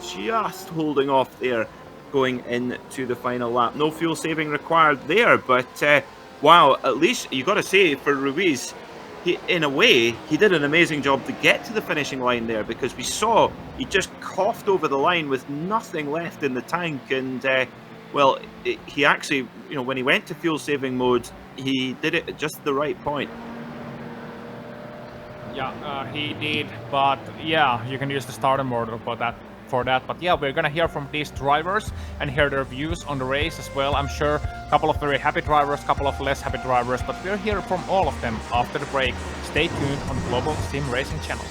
just holding off there going into the final lap. No fuel saving required there, but wow, at least you got to say for Ruiz, in a way, he did an amazing job to get to the finishing line there, because we saw he just coughed over the line with nothing left in the tank, and well, he actually, when he went to fuel saving mode, he did it at just the right point. Yeah, he did, but yeah, you can use the starter mode for that. But yeah, we're gonna hear from these drivers and hear their views on the race as well. I'm sure a couple of very happy drivers, a couple of less happy drivers, but we'll hear from all of them after the break. Stay tuned on Global SimRacing Channel.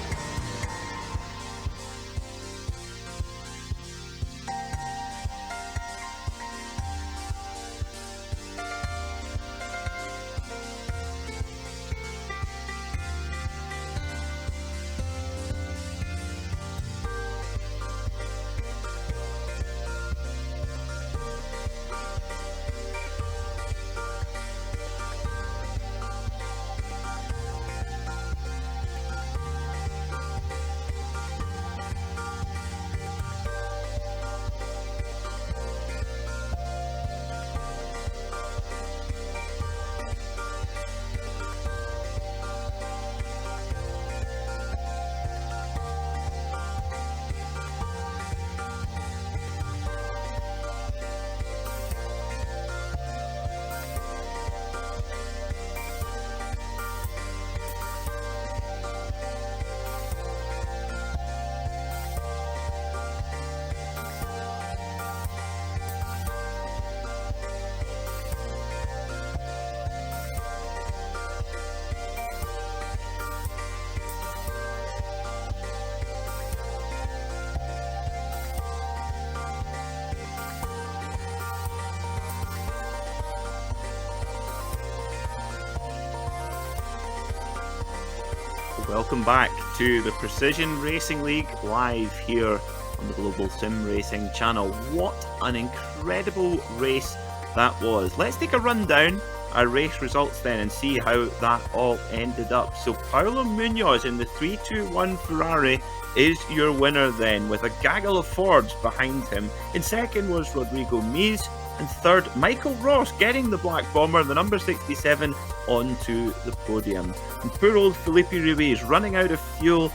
Welcome back to the Precision Racing League live here on the Global Sim Racing Channel. What an incredible race that was. Let's take a rundown our race results then and see how that all ended up. So Paulo Munoz in the 321 Ferrari is your winner then, with a gaggle of Fords behind him. In second was Rodrigo Mees, and third Michael Ross getting the black bomber, the number 67, onto the podium. And poor old Felipe Ruiz running out of fuel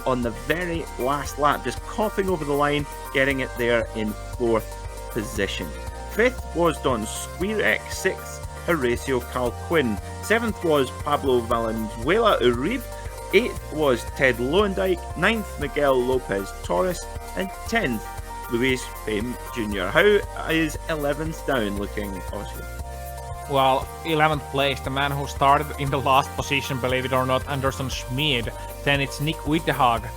on the very last lap, just coughing over the line, getting it there in fourth position. Fifth was Don Squirek, sixth Horacio Calquin, seventh was Pablo Valenzuela Uribe, eighth was Ted Lowendyke, ninth Miguel Lopez Torres, and 10th Luis Payne Jr. How is 11th down looking, Oscar? Well, 11th place, the man who started in the last position, believe it or not, Anderson Schmid. Then it's Nick Uitenhage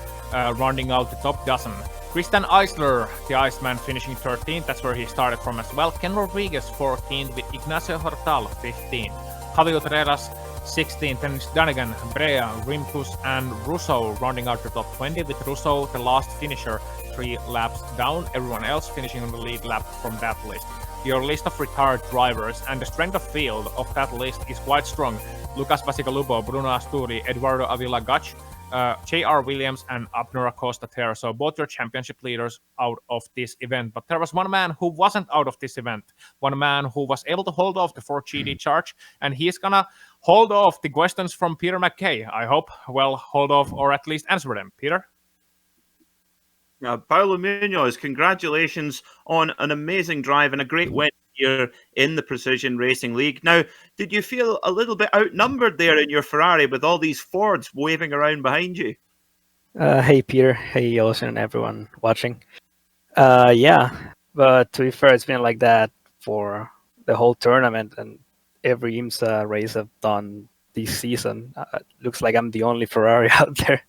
rounding out the top dozen. Christian Eisler, the Iceman, finishing 13th, that's where he started from as well. Ken Rodriguez 14th with Ignacio Hortal 15th. Javier Terreras 16th, then it's Danigan, Brea, Rimkus, and Russo rounding out the top 20, with Russo the last finisher, 3 laps down, everyone else finishing on the lead lap from that list. Your list of retired drivers and the strength of field of that list is quite strong. Lucas Bacigalupo, Bruno Asturi, Eduardo Avila Gach, J.R. Williams and Abner Acosta there. So both your championship leaders out of this event. But there was one man who wasn't out of this event. One man who was able to hold off the 4GD charge. And he's going to hold off the questions from Peter McKay. I hope. Well, hold off or at least answer them. Peter? Paulo Munoz, congratulations on an amazing drive and a great win here in the Precision Racing League. Now, did you feel a little bit outnumbered there in your Ferrari with all these Fords waving around behind you? Hey Peter, hey Ocean, and everyone watching. Yeah, but to be fair, it's been like that for the whole tournament and every IMSA race I've done this season. Looks like I'm the only Ferrari out there.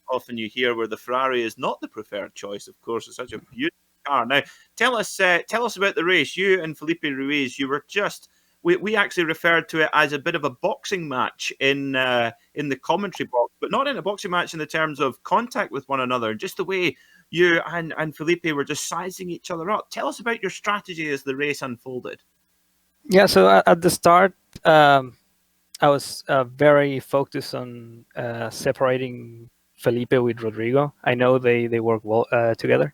Often you hear where the Ferrari is not the preferred choice. Of course, it's such a beautiful car. Now, tell us about the race. You and Felipe Ruiz, you were just. We actually referred to it as a bit of a boxing match in the commentary box, but not in a boxing match in the terms of contact with one another. Just the way you and Felipe were just sizing each other up. Tell us about your strategy as the race unfolded. Yeah, so at the start, I was very focused on separating Felipe with Rodrigo. I know they work well together,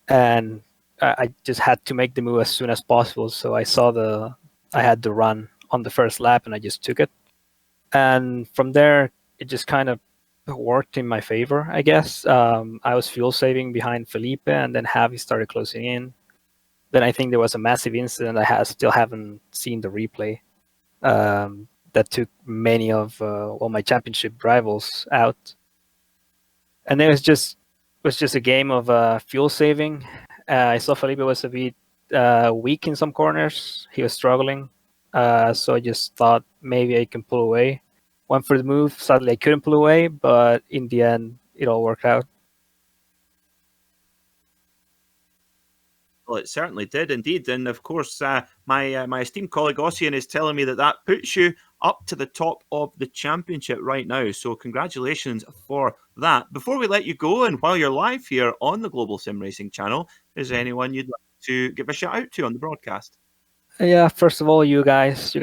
and I just had to make the move as soon as possible. So I had the run on the first lap, and I just took it. And from there, it just kind of worked in my favor, I guess. I was fuel saving behind Felipe, and then Javi started closing in. Then I think there was a massive incident. Still haven't seen the replay. That took many of all my championship rivals out, and it was just a game of fuel saving. I saw Felipe was a bit weak in some corners. He was struggling, so I just thought maybe I can pull away. Went for the move. Sadly, I couldn't pull away, but in the end, it all worked out. Well, it certainly did indeed, and of course, my esteemed colleague Ossian is telling me that puts you up to the top of the championship right now. So, congratulations for that. Before we let you go, and while you're live here on the Global Sim Racing Channel, is there anyone you'd like to give a shout out to on the broadcast? Yeah, first of all, you guys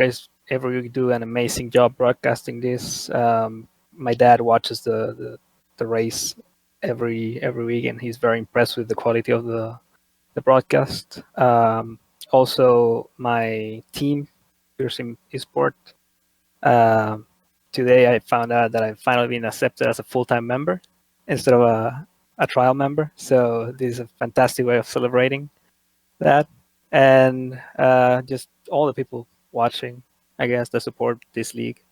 every week do an amazing job broadcasting this. My dad watches the race every week, and he's very impressed with the quality of the broadcast. Also, my team, Pearson eSports. Today, I found out that I've finally been accepted as a full-time member instead of a trial member. So this is a fantastic way of celebrating that, and just all the people watching, I guess, that support this league.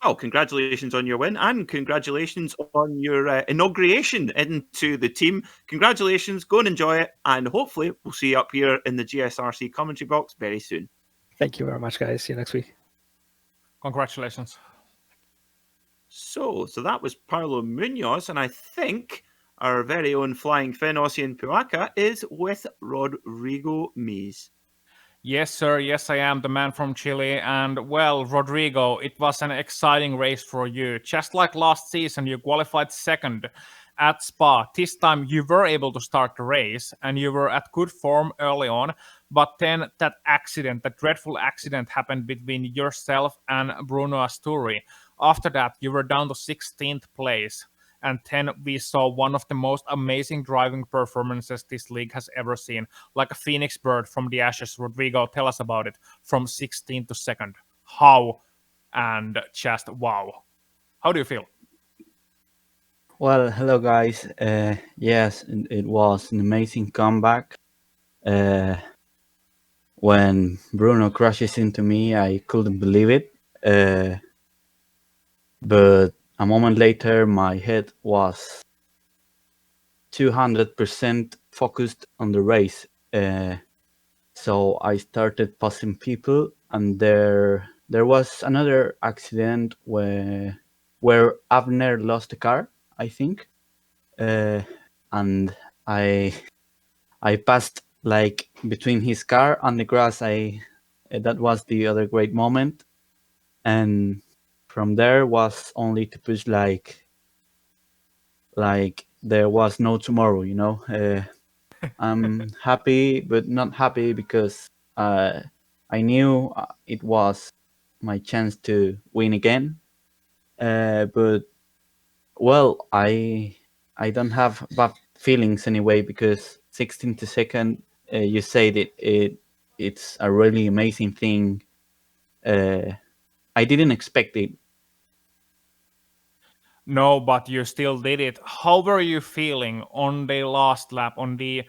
Oh, congratulations on your win and congratulations on your inauguration into the team. Congratulations, go and enjoy it, and hopefully we'll see you up here in the GSRC commentary box very soon. Thank you very much, guys. See you next week. Congratulations. So that was Paulo Munoz, and I think our very own flying Finn Ossian Puaka is with Rodrigo Mees. Yes, sir. Yes, I am the man from Chile. And well, Rodrigo, it was an exciting race for you. Just like last season, you qualified second at Spa. This time you were able to start the race and you were at good form early on. But then that dreadful accident happened between yourself and Bruno Asturi. After that, you were down to 16th place. And then we saw one of the most amazing driving performances this league has ever seen, like a phoenix bird from the ashes. Rodrigo, tell us about it. From 16th to 2nd. How? And just wow. How do you feel? Well, hello guys. Yes, it was an amazing comeback. When Bruno crashes into me, I couldn't believe it. But a moment later, my head was 200% focused on the race. So I started passing people, and there was another accident where Abner lost the car, I think, and I passed like between his car and the grass. That was the other great moment, and from there was only to push like there was no tomorrow, you know. I'm happy, but not happy because I knew it was my chance to win again. But well, I don't have bad feelings anyway because 16 to second, you said it's a really amazing thing. I didn't expect it. No, but you still did it. How were you feeling on the last lap, on the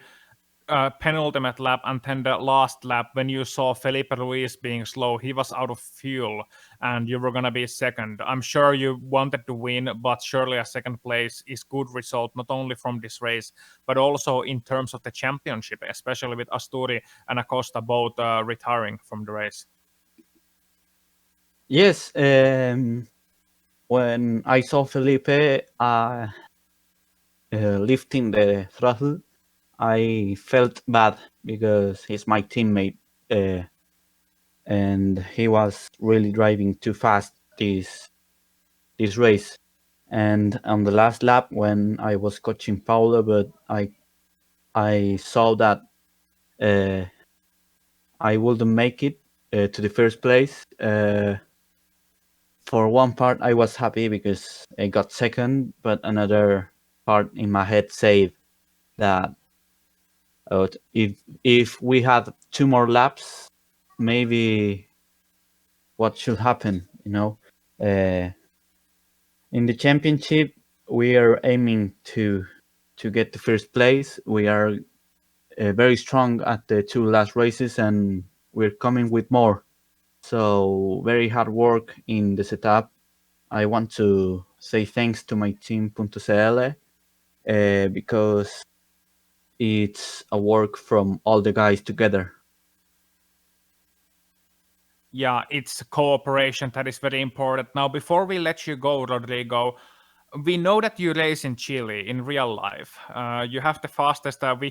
penultimate lap, and then the last lap when you saw Felipe Luis being slow? He was out of fuel, and you were gonna be second. I'm sure you wanted to win, but surely a second place is good result, not only from this race, but also in terms of the championship, especially with Asturi and Acosta both retiring from the race. Yes, when I saw Felipe lifting the throttle, I felt bad because he's my teammate, and he was really driving too fast this race. And on the last lap, when I was coaching Paulo, but I saw that I wouldn't make it to the first place. For one part, I was happy because I got second, but another part in my head said that if we had 2 more laps, maybe what should happen, you know? In the championship, we are aiming to get the first place. We are very strong at the 2 last races, and we're coming with more. So very hard work in the setup. I want to say thanks to my team .cl because it's a work from all the guys together. Yeah, it's cooperation that is very important. Now, before we let you go, Rodrigo, we know that you race in Chile in real life. You have the fastest, have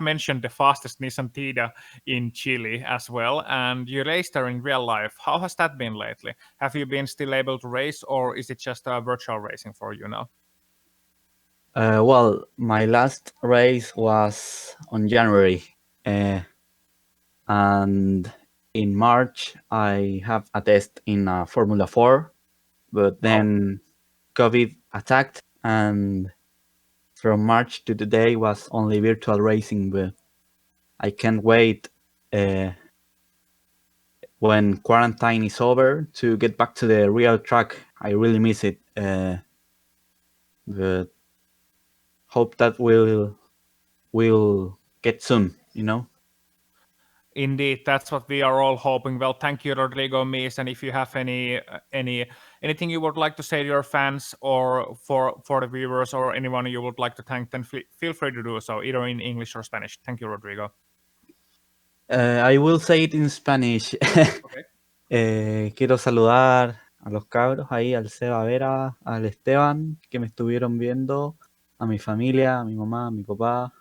mentioned the fastest Nissan Tida in Chile as well, and you raced there in real life. How has that been lately? Have you been still able to race, or is it just virtual racing for you now? Well, my last race was on January, and in March I have a test in Formula 4, but then COVID attacked, and from March to today was only virtual racing. But I can't wait when quarantine is over to get back to the real track. I really miss it, but hope that will get soon, you know. Indeed, that's what we are all hoping. Well, thank you, Rodrigo Mees. And if you have anything you would like to say to your fans or for the viewers or anyone you would like to thank, then feel free to do so, either in English or Spanish. Thank you, Rodrigo. I will say it in Spanish. Okay. Quiero saludar a los cabros ahí, al Seba Vera, al Esteban, que me estuvieron viendo, a mi familia, a mi mamá, a mi papá,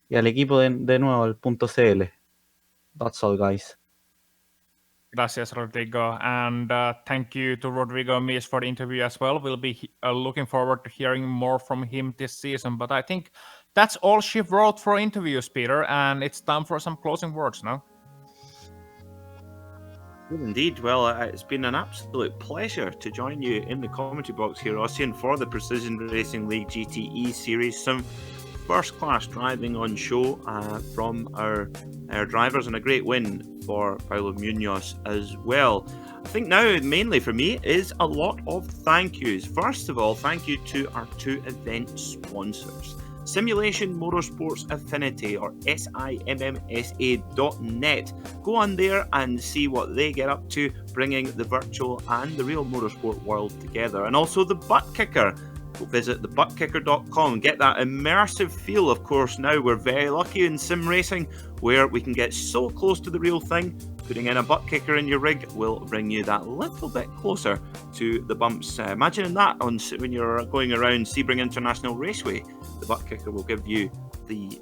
y al equipo de nuevo, al .cl. That's all, guys. Gracias, Rodrigo. And thank you to Rodrigo Mees for the interview as well. We'll be looking forward to hearing more from him this season. But I think that's all she wrote for interviews, Peter. And it's time for some closing words now. Good indeed. Well, it's been an absolute pleasure to join you in the commentary box here, Ossian, for the Precision Racing League GTE series. Some first-class driving on show from our drivers, and a great win for Paulo Munoz as well. I think now, mainly for me, is a lot of thank yous. First of all, thank you to our 2 event sponsors. Simulation Motorsports Affinity, or SIMMSA.net. Go on there and see what they get up to, bringing the virtual and the real motorsport world together. And also the ButtKicker. Go visit the ButtKicker.com. Get that immersive feel. Of course, now we're very lucky in sim racing, where we can get so close to the real thing. Putting in a ButtKicker in your rig will bring you that little bit closer to the bumps. Imagine that when you're going around Sebring International Raceway. The ButtKicker will give you the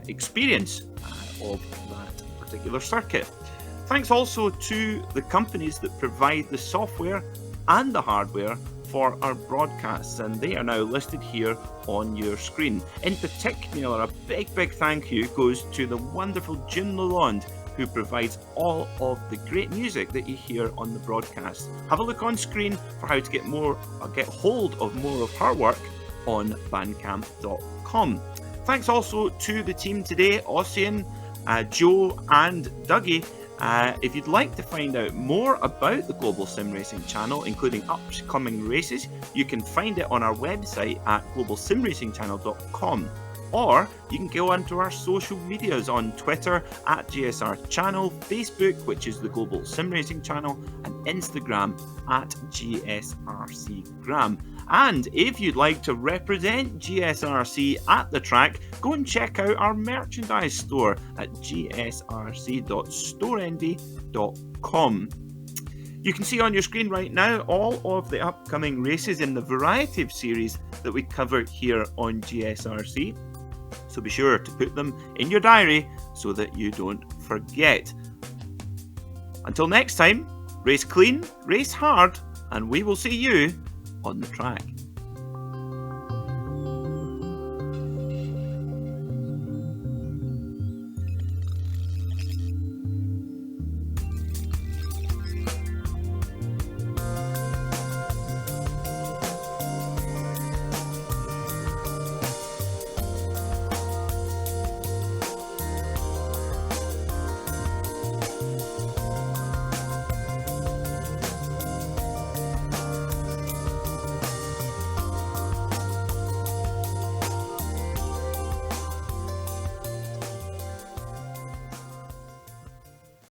experience of that particular circuit. Thanks also to the companies that provide the software and the hardware for our broadcasts, and they are now listed here on your screen. In particular, a big thank you goes to the wonderful June Lalonde, who provides all of the great music that you hear on the broadcast. Have a look on screen for how to get hold of more of her work on bandcamp.com. Thanks also to the team today, Ossian, Joe and Dougie. If you'd like to find out more about the Global SimRacing Channel, including upcoming races, you can find it on our website at globalsimracingchannel.com. Or you can go onto our social medias on Twitter at GSR Channel, Facebook, which is the Global SimRacing Channel, and Instagram at GSRC Gram. And if you'd like to represent GSRC at the track, go and check out our merchandise store at gsrc.storendi.com. You can see on your screen right now all of the upcoming races in the variety of series that we cover here on GSRC. So be sure to put them in your diary so that you don't forget. Until next time, race clean, race hard, and we will see you on the track.